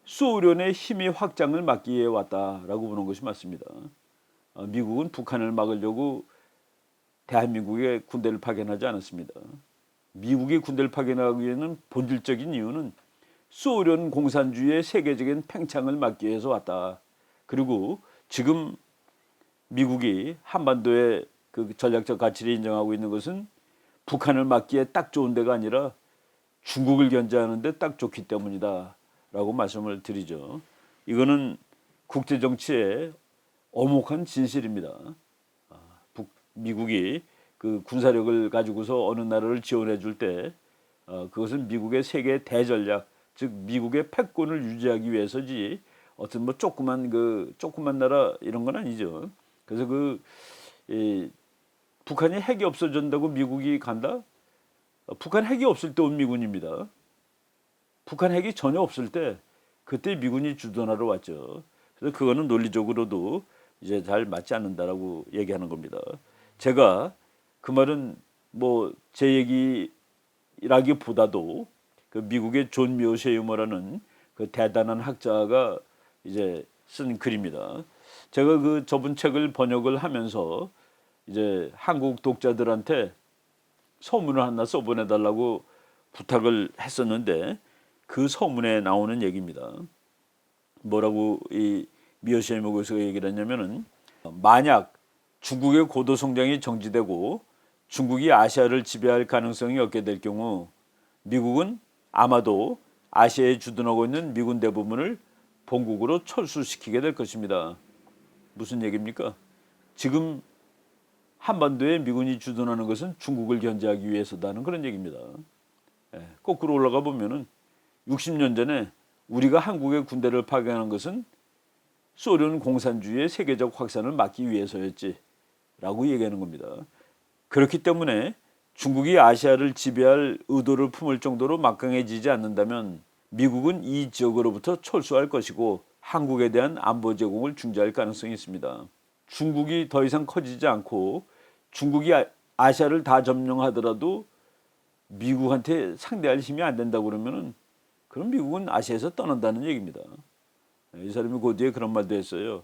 소련의 힘의 확장을 막기 위해 왔다라고 보는 것이 맞습니다. 미국은 북한을 막으려고 대한민국에 군대를 파견하지 않았습니다. 미국이 군대를 파견하기 위해는 본질적인 이유는 소련 공산주의의 세계적인 팽창을 막기 위해서 왔다. 그리고 지금 미국이 한반도에 그 전략적 가치를 인정하고 있는 것은 북한을 막기에 딱 좋은 데가 아니라 중국을 견제하는데 딱 좋기 때문이다라고 말씀을 드리죠. 이거는 국제 정치의 엄혹한 진실입니다. 미국이 그 군사력을 가지고서 어느 나라를 지원해 줄 때 그것은 미국의 세계 대전략, 즉 미국의 패권을 유지하기 위해서지 어떤 뭐 조그만 나라 이런 건 아니죠. 그래서 북한이 핵이 없어진다고 미국이 간다? 북한 핵이 없을 때 온 미군입니다. 북한 핵이 전혀 없을 때 그때 미군이 주둔하러 왔죠. 그래서 그거는 논리적으로도 이제 잘 맞지 않는다라고 얘기하는 겁니다. 제가 그 말은 뭐 제 얘기라기보다도 그 미국의 존 묘셰유머라는 그 대단한 학자가 이제 쓴 글입니다. 제가 그 저분 책을 번역을 하면서 이제 한국 독자들한테 서문을 하나 써보내달라고 부탁을 했었는데 그 서문에 나오는 얘기입니다. 뭐라고 이 미요시에모 교수가 얘기를 했냐면은 만약 중국의 고도 성장이 정지되고 중국이 아시아를 지배할 가능성이 없게 될 경우 미국은 아마도 아시아에 주둔하고 있는 미군 대부분을 본국으로 철수시키게 될 것입니다. 무슨 얘기입니까? 지금 한반도에 미군이 주둔하는 것은 중국을 견제하기 위해서다는 그런 얘기입니다. 거꾸로 올라가 보면은 60년 전에 우리가 한국의 군대를 파견한 것은 소련 공산주의의 세계적 확산을 막기 위해서였지라고 얘기하는 겁니다. 그렇기 때문에 중국이 아시아를 지배할 의도를 품을 정도로 막강해지지 않는다면 미국은 이 지역으로부터 철수할 것이고 한국에 대한 안보 제공을 중지할 가능성이 있습니다. 중국이 더 이상 커지지 않고 중국이 아시아를 다 점령하더라도 미국한테 상대할 힘이 안 된다고 그러면은 그럼 미국은 아시아에서 떠난다는 얘기입니다. 이 사람이 그 뒤에 그런 말도 했어요.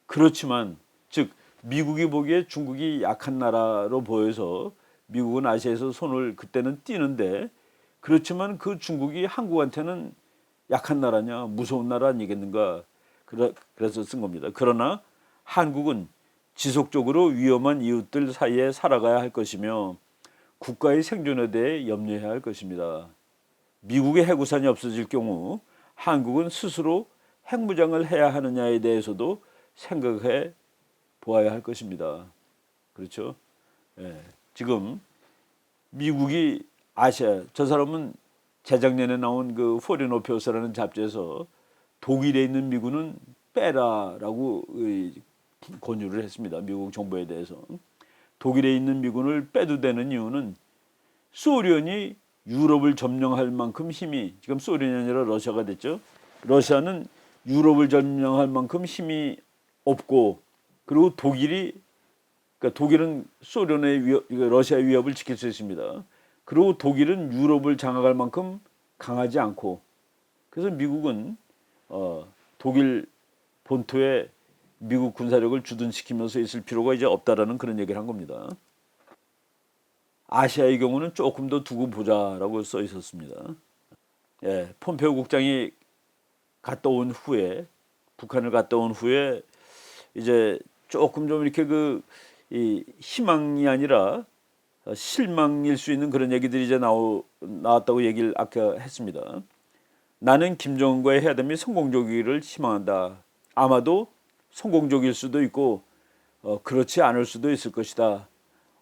그렇지만 즉 미국이 보기에 중국이 약한 나라로 보여서 미국은 아시아에서 손을 그때는 띄는데 그렇지만 그 중국이 한국한테는 약한 나라냐 무서운 나라 아니겠는가 그래서 쓴 겁니다. 그러나 한국은 지속적으로 위험한 이웃들 사이에 살아가야 할 것이며 국가의 생존에 대해 염려해야 할 것입니다. 미국의 해구산이 없어질 경우 한국은 스스로 핵무장을 해야 하느냐에 대해서도 생각해 보아야 할 것입니다. 그렇죠? 지금 미국이 아시아, 저 사람은 재작년에 나온 그 포린 어페어스라는 잡지에서 독일에 있는 미군은 빼라라고 권유를 했습니다. 미국 정부에 대해서. 독일에 있는 미군을 빼도 되는 이유는 소련이 유럽을 점령할 만큼 힘이, 지금 소련이 아니라 러시아가 됐죠. 러시아는 유럽을 점령할 만큼 힘이 없고, 그리고 그러니까 독일은 소련의 러시아의 위협을 지킬 수 있습니다. 그리고 독일은 유럽을 장악할 만큼 강하지 않고, 그래서 미국은 독일 본토에 미국 군사력을 주둔시키면서 있을 필요가 이제 없다라는 그런 얘기를 한 겁니다. 아시아의 경우는 조금 더 두고 보자라고 써 있었습니다. 폼페오 국장이 북한을 갔다 온 후에 이제 조금 좀 이렇게 이 희망이 아니라 실망일 수 있는 그런 얘기들이 이제 나왔다고 얘기를 아까 했습니다. 나는 김정은과의 회담이 성공적이기를 희망한다. 아마도 성공적일 수도 있고 그렇지 않을 수도 있을 것이다.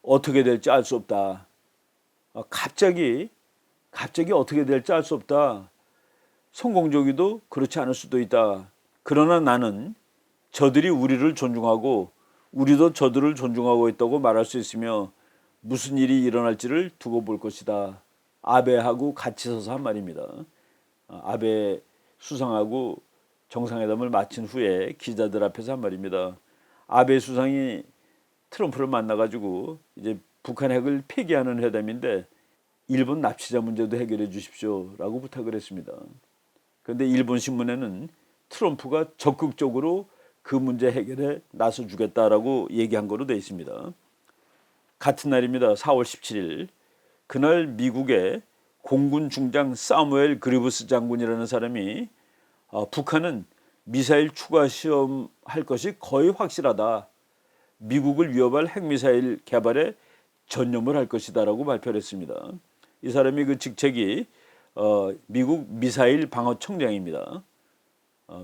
어떻게 될지 알 수 없다. 갑자기 어떻게 될지 알 수 없다. 성공적이도 그렇지 않을 수도 있다. 그러나 나는 저들이 우리를 존중하고 우리도 저들을 존중하고 있다고 말할 수 있으며 무슨 일이 일어날지를 두고 볼 것이다. 아베하고 같이 서서 한 말입니다. 아베 수상하고 정상회담을 마친 후에 기자들 앞에서 한 말입니다. 아베 수상이 트럼프를 만나가지고 이제 북한 핵을 폐기하는 회담인데 일본 납치자 문제도 해결해 주십시오라고 부탁을 했습니다. 그런데 일본 신문에는 트럼프가 적극적으로 그 문제 해결에 나서 주겠다라고 얘기한 거로 되어 있습니다. 같은 날입니다. 4월 17일. 그날 미국의 공군 중장 사무엘 그리브스 장군이라는 사람이 북한은 미사일 추가 시험할 것이 거의 확실하다. 미국을 위협할 핵미사일 개발에 전념을 할 것이다라고 발표를 했습니다. 이 사람이 그 직책이 미국 미사일 방어총장입니다.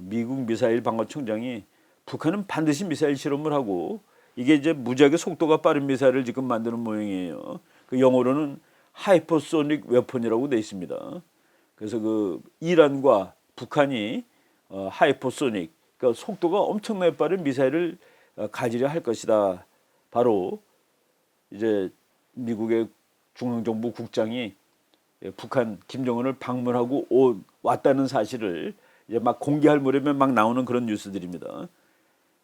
미국 미사일 방어총장이 북한은 반드시 미사일 실험을 하고 이게 이제 무지하게 속도가 빠른 미사일을 지금 만드는 모양이에요. 그 영어로는 하이퍼소닉 웨폰이라고 돼 있습니다. 그래서 그 이란과 북한이 하이퍼소닉, 그러니까 속도가 엄청나게 빠른 미사일을 가지려 할 것이다. 바로 이제 미국의 중앙정부 국장이 북한 김정은을 방문하고 왔다는 사실을 이제 막 공개할 무렵에 막 나오는 그런 뉴스들입니다.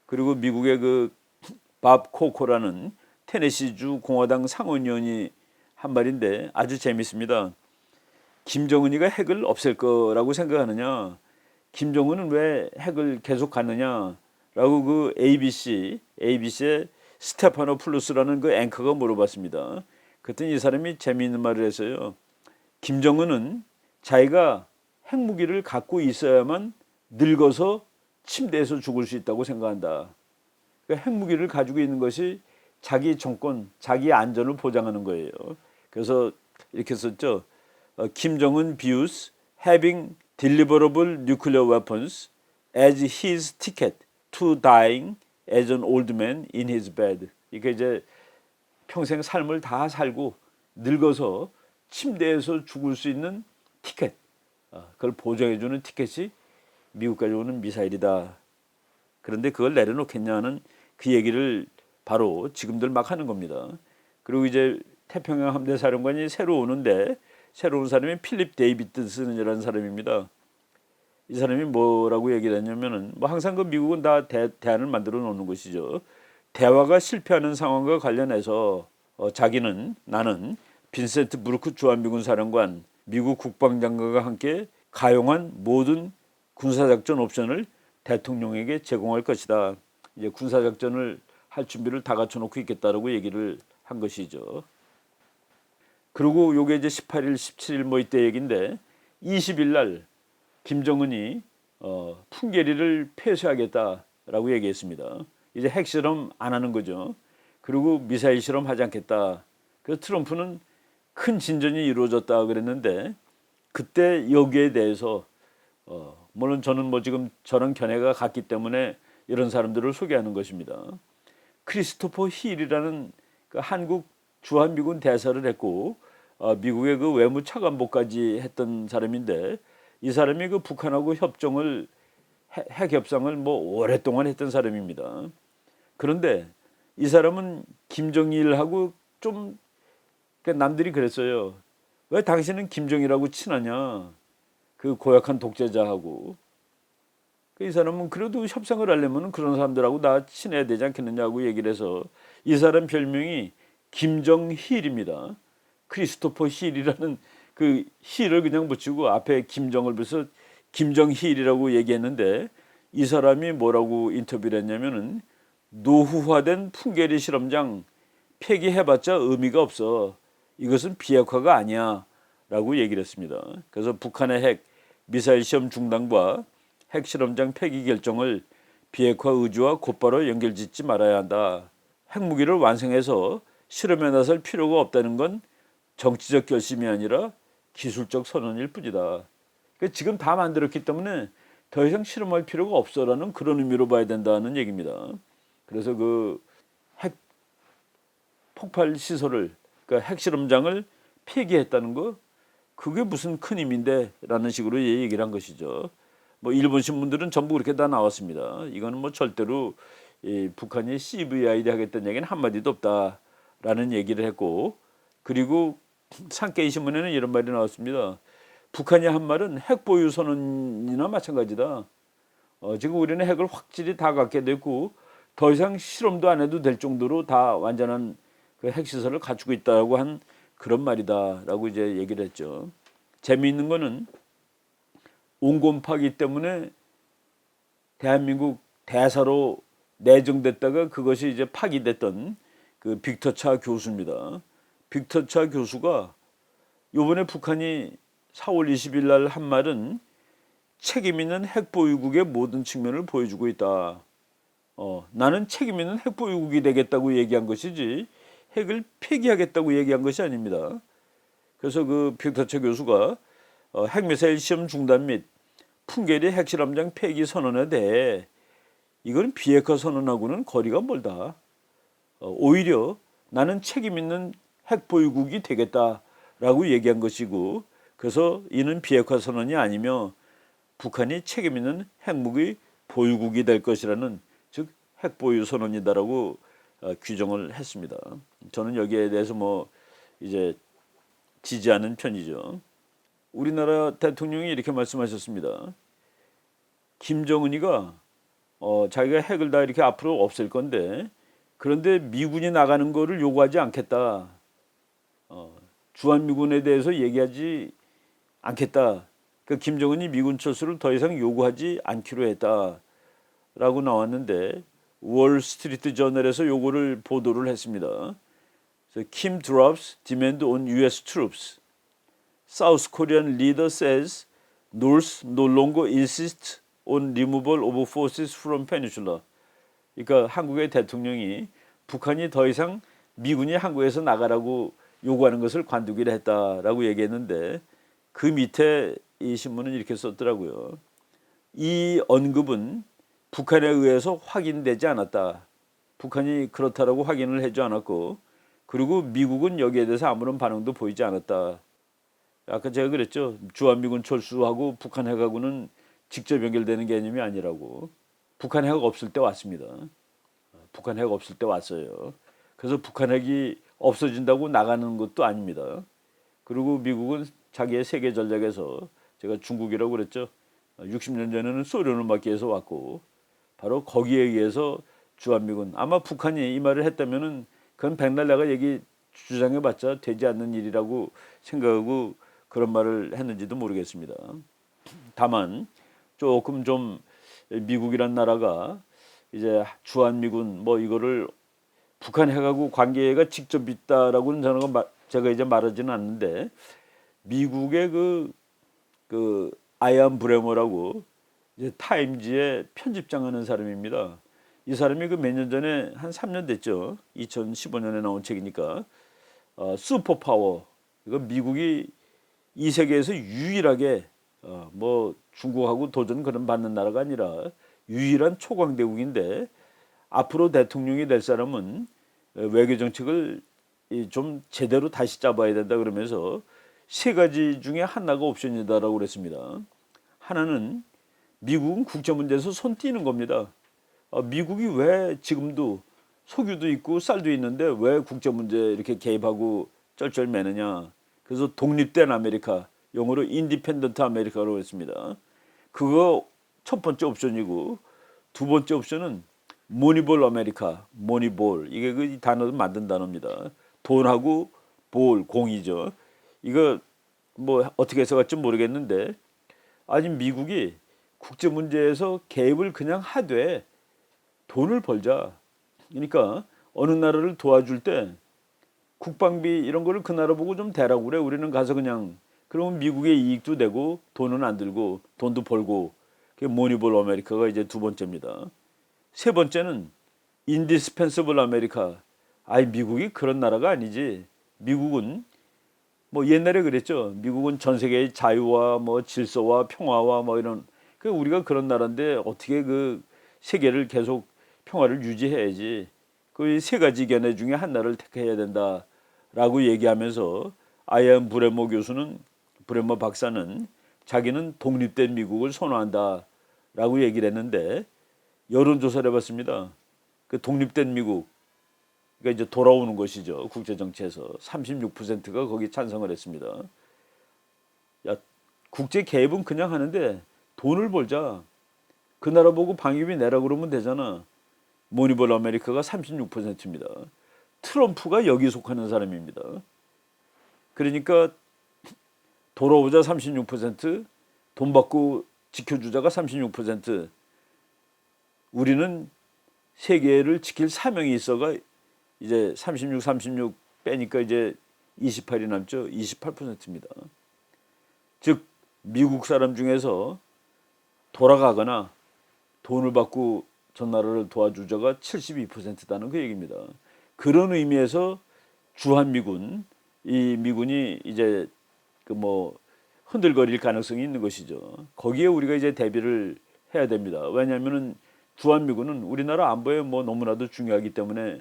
그리고 미국의 그 밥 코코라는 테네시주 공화당 상원의원이 한 말인데 아주 재밌습니다. 김정은이가 핵을 없앨 거라고 생각하느냐? 김정은은 왜 핵을 계속 갖느냐라고 그 ABC의 스테파노 플루스라는 그 앵커가 물어봤습니다. 그랬더니 이 사람이 재미있는 말을 했어요. 김정은은 자기가 핵무기를 갖고 있어야만 늙어서 침대에서 죽을 수 있다고 생각한다. 그러니까 핵무기를 가지고 있는 것이 자기 정권, 자기 안전을 보장하는 거예요. 그래서 이렇게 썼죠. 김정은 views having deliverable nuclear weapons as his ticket to dying as an old man in his bed. 이게 이제 평생 삶을 다 살고 늙어서 침대에서 죽을 수 있는 티켓, 그걸 보장해주는 티켓이 미국까지 오는 미사일이다. 그런데 그걸 내려놓겠냐는 그 얘기를 바로 지금들 막 하는 겁니다. 그리고 이제 태평양 함대 사령관이 새로 오는데 새로 온 사람이 필립 데이비드슨이라는 사람입니다. 이 사람이 뭐라고 얘기를 했냐면은 뭐 항상 그 미국은 다 대안을 만들어 놓는 것이죠. 대화가 실패하는 상황과 관련해서 나는 빈센트 브루크 주한미군 사령관, 미국 국방장관과 함께 가용한 모든 군사작전 옵션을 대통령에게 제공할 것이다. 이제 군사작전을 할 준비를 다 갖춰놓고 있겠다라고 얘기를 한 것이죠. 그리고 요게 이제 18일, 17일 뭐 이때 얘기인데 20일 날 김정은이 풍계리를 폐쇄하겠다라고 얘기했습니다. 이제 핵실험 안 하는 거죠. 그리고 미사일 실험 하지 않겠다. 그래서 트럼프는 큰 진전이 이루어졌다 그랬는데 그때 여기에 대해서 물론 저는 뭐 지금 저런 견해가 같기 때문에 이런 사람들을 소개하는 것입니다. 크리스토퍼 힐이라는 그 한국 주한미군 대사를 했고 미국의 그 외무차관보까지 했던 사람인데 이 사람이 그 북한하고 핵 협상을 뭐 오랫동안 했던 사람입니다. 그런데 이 사람은 김정일하고 좀 남들이 그랬어요. 왜 당신은 김정일하고 친하냐? 그 고약한 독재자하고. 이 사람은 그래도 협상을 하려면 그런 사람들하고 나 친해야 되지 않겠느냐고 얘기를 해서 이 사람 별명이 김정힐입니다. 크리스토퍼 힐이라는 그 힐을 그냥 붙이고 앞에 김정을 붙여서 김정힐이라고 얘기했는데 이 사람이 뭐라고 인터뷰를 했냐면은 노후화된 풍계리 실험장 폐기해봤자 의미가 없어. 이것은 비핵화가 아니야 라고 얘기를 했습니다. 그래서 북한의 핵 미사일 시험 중단과 핵실험장 폐기 결정을 비핵화 의지와 곧바로 연결짓지 말아야 한다. 핵무기를 완성해서 실험에 나설 필요가 없다는 건 정치적 결심이 아니라 기술적 선언일 뿐이다. 그러니까 지금 다 만들었기 때문에 더 이상 실험할 필요가 없어라는 그런 의미로 봐야 된다는 얘기입니다. 그래서 그 핵 폭발 시설을, 그러니까 핵실험장을 폐기했다는 거, 그게 무슨 큰 힘인데 라는 식으로 얘기를 한 것이죠. 뭐 일본 신문들은 전부 그렇게 다 나왔습니다. 이거는 뭐 절대로 북한이 CVID 하겠다는 얘기는 한마디도 없다라는 얘기를 했고, 그리고 산케이 신문에는 이런 말이 나왔습니다. 북한이 한 말은 핵 보유 선언이나 마찬가지다. 지금 우리는 핵을 확실히 다 갖게 됐고 더 이상 실험도 안 해도 될 정도로 다 완전한 그 핵시설을 갖추고 있다고 한 그런 말이다라고 이제 얘기를 했죠. 재미있는 거는 온건파기 때문에 대한민국 대사로 내정됐다가 그것이 이제 파기됐던 그 빅터 차 교수입니다. 빅터 차 교수가 이번에 북한이 4월 20일 날 한 말은 책임 있는 핵 보유국의 모든 측면을 보여주고 있다. 나는 책임 있는 핵 보유국이 되겠다고 얘기한 것이지 핵을 폐기하겠다고 얘기한 것이 아닙니다. 그래서 그 빅터처 교수가 핵미사일 시험 중단 및 풍계리 핵실험장 폐기 선언에 대해 이건 비핵화 선언하고는 거리가 멀다. 오히려 나는 책임 있는 핵 보유국이 되겠다라고 얘기한 것이고, 그래서 이는 비핵화 선언이 아니며 북한이 책임 있는 핵무기 보유국이 될 것이라는, 즉 핵보유 선언이다라고 규정을 했습니다. 저는 여기에 대해서 뭐 이제 지지하는 편이죠. 우리나라 대통령이 이렇게 말씀하셨습니다. 김정은이가 자기가 핵을 다 이렇게 앞으로 없앨 건데, 그런데 미군이 나가는 거를 요구하지 않겠다. 주한미군에 대해서 얘기하지 않겠다. 그 김정은이 미군 철수를 더 이상 요구하지 않기로 했다라고 나왔는데, 월스트리트 저널에서 요거를 보도를 했습니다. Kim drops demand on U.S. troops. South Korean leader says North no longer insists on removal of forces from peninsula. 그러니까 한국의 대통령이 북한이 더 이상 미군이 한국에서 나가라고 요구하는 것을 관두기로 했다라고 얘기했는데, 그 밑에 이 신문은 이렇게 썼더라고요. 이 언급은 북한에 의해서 확인되지 않았다. 북한이 그렇다라고 확인을 해주지 않았고, 그리고 미국은 여기에 대해서 아무런 반응도 보이지 않았다. 아까 제가 그랬죠. 주한미군 철수하고 북한 핵하고는 직접 연결되는 개념이 아니라고. 북한 핵 없을 때 왔습니다. 북한 핵 없을 때 왔어요. 그래서 북한 핵이 없어진다고 나가는 것도 아닙니다. 그리고 미국은 자기의 세계 전략에서, 제가 중국이라고 그랬죠. 60년 전에는 소련을 막기 위해서 왔고, 바로 거기에 의해서 주한미군, 아마 북한이 이 말을 했다면은 그건 백날 내가 얘기 주장해봤자 되지 않는 일이라고 생각하고 그런 말을 했는지도 모르겠습니다. 다만 조금 좀 미국이란 나라가 이제 주한미군 뭐 이거를 북한 핵하고 관계가 직접 있다라고는 제가 이제 말하지는 않는데, 미국의 그 아이언 브레머라고 이제 타임지의 편집장 하는 사람입니다. 이 사람이 그 몇 년 전에 한 3년 됐죠. 2015년에 나온 책이니까 슈퍼파워. 이거 미국이 이 세계에서 유일하게 뭐 중국하고 도전 그런 받는 나라가 아니라 유일한 초강대국인데, 앞으로 대통령이 될 사람은 외교 정책을 좀 제대로 다시 잡아야 된다 그러면서 세 가지 중에 하나가 옵션이다라고 그랬습니다. 하나는 미국은 국제 문제에서 손 띄는 겁니다. 미국이 왜 지금도 석유도 있고 쌀도 있는데 왜 국제 문제 이렇게 개입하고 쩔쩔매느냐. 그래서 독립된 아메리카, 영어로 인디펜던트 아메리카라고 했습니다. 그거 첫 번째 옵션이고, 두 번째 옵션은 모니볼 아메리카, 모니볼. 이게 그 단어도 만든 단어입니다. 돈하고 볼, 공이죠. 이거 뭐 어떻게 해석할지 모르겠는데, 아니 미국이 국제 문제에서 개입을 그냥 하되 돈을 벌자. 그러니까 어느 나라를 도와줄 때 국방비 이런 거를 그 나라 보고 좀 대라고 그래. 우리는 가서 그냥, 그러면 미국의 이익도 되고 돈은 안 들고 돈도 벌고. 그게 모니볼 아메리카가 이제 두 번째입니다. 세 번째는 인디스펜서블 아메리카. 아이 미국이 그런 나라가 아니지. 미국은 뭐 옛날에 그랬죠. 미국은 전 세계의 자유와 뭐 질서와 평화와 뭐 이런, 그 우리가 그런 나라인데 어떻게 그 세계를 계속 평화를 유지해야지. 그 세 가지 견해 중에 하나를 택해야 된다라고 얘기하면서, 아이언 브레머 박사는 자기는 독립된 미국을 선호한다라고 얘기를 했는데, 여론조사를 해봤습니다. 그 독립된 미국, 그러니까 이제 돌아오는 것이죠. 국제 정치에서 36%가 거기 찬성을 했습니다. 야, 국제 개입은 그냥 하는데 돈을 벌자. 그 나라 보고 방위비 내라 그러면 되잖아. 모니볼 아메리카가 36%입니다. 트럼프가 여기 속하는 사람입니다. 그러니까 돌아오자 36%, 돈 받고 지켜주자가 36%. 우리는 세계를 지킬 사명이 있어가 이제 36 빼니까 이제 28이 남죠. 28%입니다. 즉 미국 사람 중에서 돌아가거나 돈을 받고 저 나라를 도와주자가 72%다는 그 얘기입니다. 그런 의미에서 주한미군, 이 미군이 이제 그 뭐 흔들거릴 가능성이 있는 것이죠. 거기에 우리가 이제 대비를 해야 됩니다. 왜냐하면은 주한미군은 우리나라 안보에 뭐 너무나도 중요하기 때문에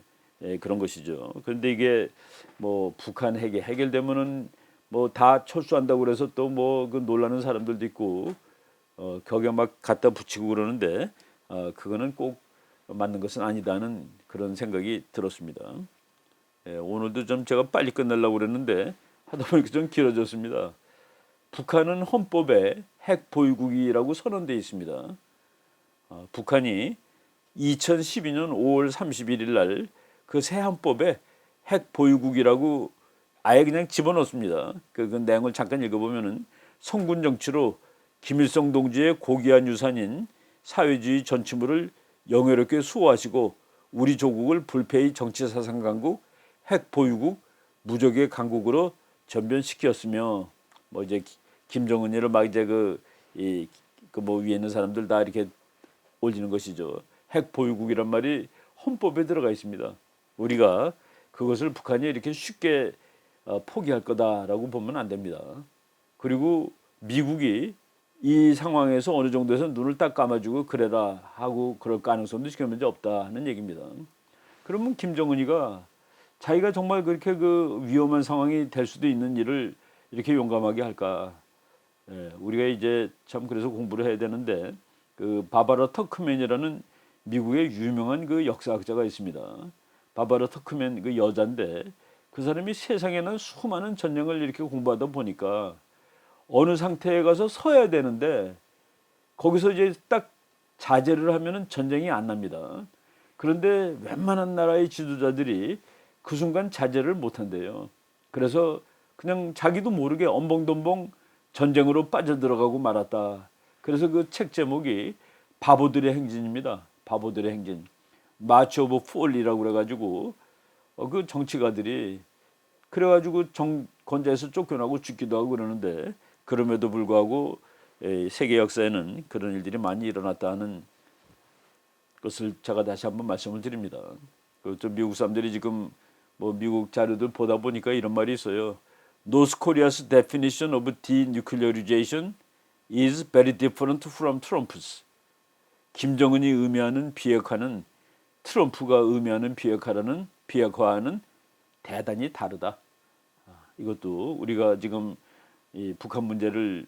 그런 것이죠. 그런데 이게 뭐 북한 핵이 해결되면은 뭐 다 철수한다고 그래서 또 뭐 그 놀라는 사람들도 있고 격에 막 갖다 붙이고 그러는데 그거는 꼭 맞는 것은 아니다는 그런 생각이 들었습니다. 오늘도 좀 제가 빨리 끝내려고 그랬는데 하다 보니까 좀 길어졌습니다. 북한은 헌법에 핵 보유국이라고 선언되어 있습니다. 북한이 2012년 5월 31일 날 그 새 헌법에 핵 보유국이라고 아예 그냥 집어넣습니다. 그 내용을 잠깐 읽어보면은 성군 정치로 김일성 동지의 고귀한 유산인 사회주의 전치물을 영예롭게 수호하시고 우리 조국을 불패의 정치사상 강국, 핵 보유국, 무적의 강국으로 전변시켰으며 뭐 이제 김정은이를 막 이제 그 뭐 위에 있는 사람들 다 이렇게 올리는 것이죠. 핵 보유국이란 말이 헌법에 들어가 있습니다. 우리가 그것을 북한이 이렇게 쉽게 포기할 거다라고 보면 안 됩니다. 그리고 미국이 이 상황에서 어느 정도에서 눈을 딱 감아주고 그래라 하고 그럴 가능성도 지금 현재 없다는 얘기입니다. 그러면 김정은이가 자기가 정말 그렇게 그 위험한 상황이 될 수도 있는 일을 이렇게 용감하게 할까? 우리가 이제 참 그래서 공부를 해야 되는데 그 바바라 터크맨이라는 미국의 유명한 그 역사학자가 있습니다. 바바라 터크맨 그 여자인데 그 사람이 세상에 난 수많은 전쟁을 이렇게 공부하다 보니까 어느 상태에 가서 서야 되는데 거기서 이제 딱 자제를 하면은 전쟁이 안 납니다. 그런데 웬만한 나라의 지도자들이 그 순간 자제를 못 한대요. 그래서 그냥 자기도 모르게 엄벙덤벙 전쟁으로 빠져들어가고 말았다. 그래서 그 책 제목이 바보들의 행진입니다. 바보들의 행진. 마치 오브 폴이라고 그래가지고 그 정치가들이 그래가지고 정권자에서 쫓겨나고 죽기도 하고 그러는데 그럼에도 불구하고 세계 역사에는 그런 일들이 많이 일어났다는 것을 제가 다시 한번 말씀을 드립니다. 또 미국 사람들이 지금 뭐 미국 자료들 보다 보니까 이런 말이 있어요. North Korea's definition of denuclearization is very different from Trump's. 김정은이 의미하는 비핵화는 트럼프가 의미하는 비핵화와는 대단히 다르다. 이것도 우리가 지금 이 북한 문제를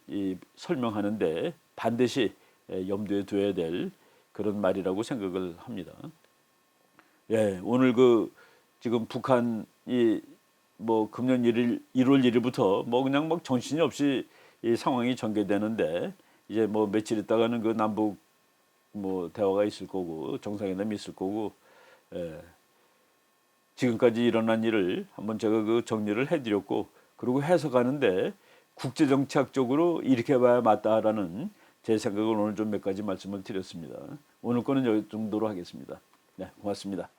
설명하는데 반드시 염두에 둬야 될 그런 말이라고 생각을 합니다. 오늘 그 지금 북한이 뭐 금년 1월 1일부터 뭐 그냥 막 정신이 없이 이 상황이 전개되는데 이제 뭐 며칠 있다가는 그 남북 뭐 대화가 있을 거고 정상회담이 있을 거고 지금까지 일어난 일을 한번 제가 그 정리를 해드렸고 그리고 해석하는데 국제정치학적으로 이렇게 봐야 맞다라는 제 생각을 오늘 좀 몇 가지 말씀을 드렸습니다. 오늘 거는 여기 정도로 하겠습니다. 네, 고맙습니다.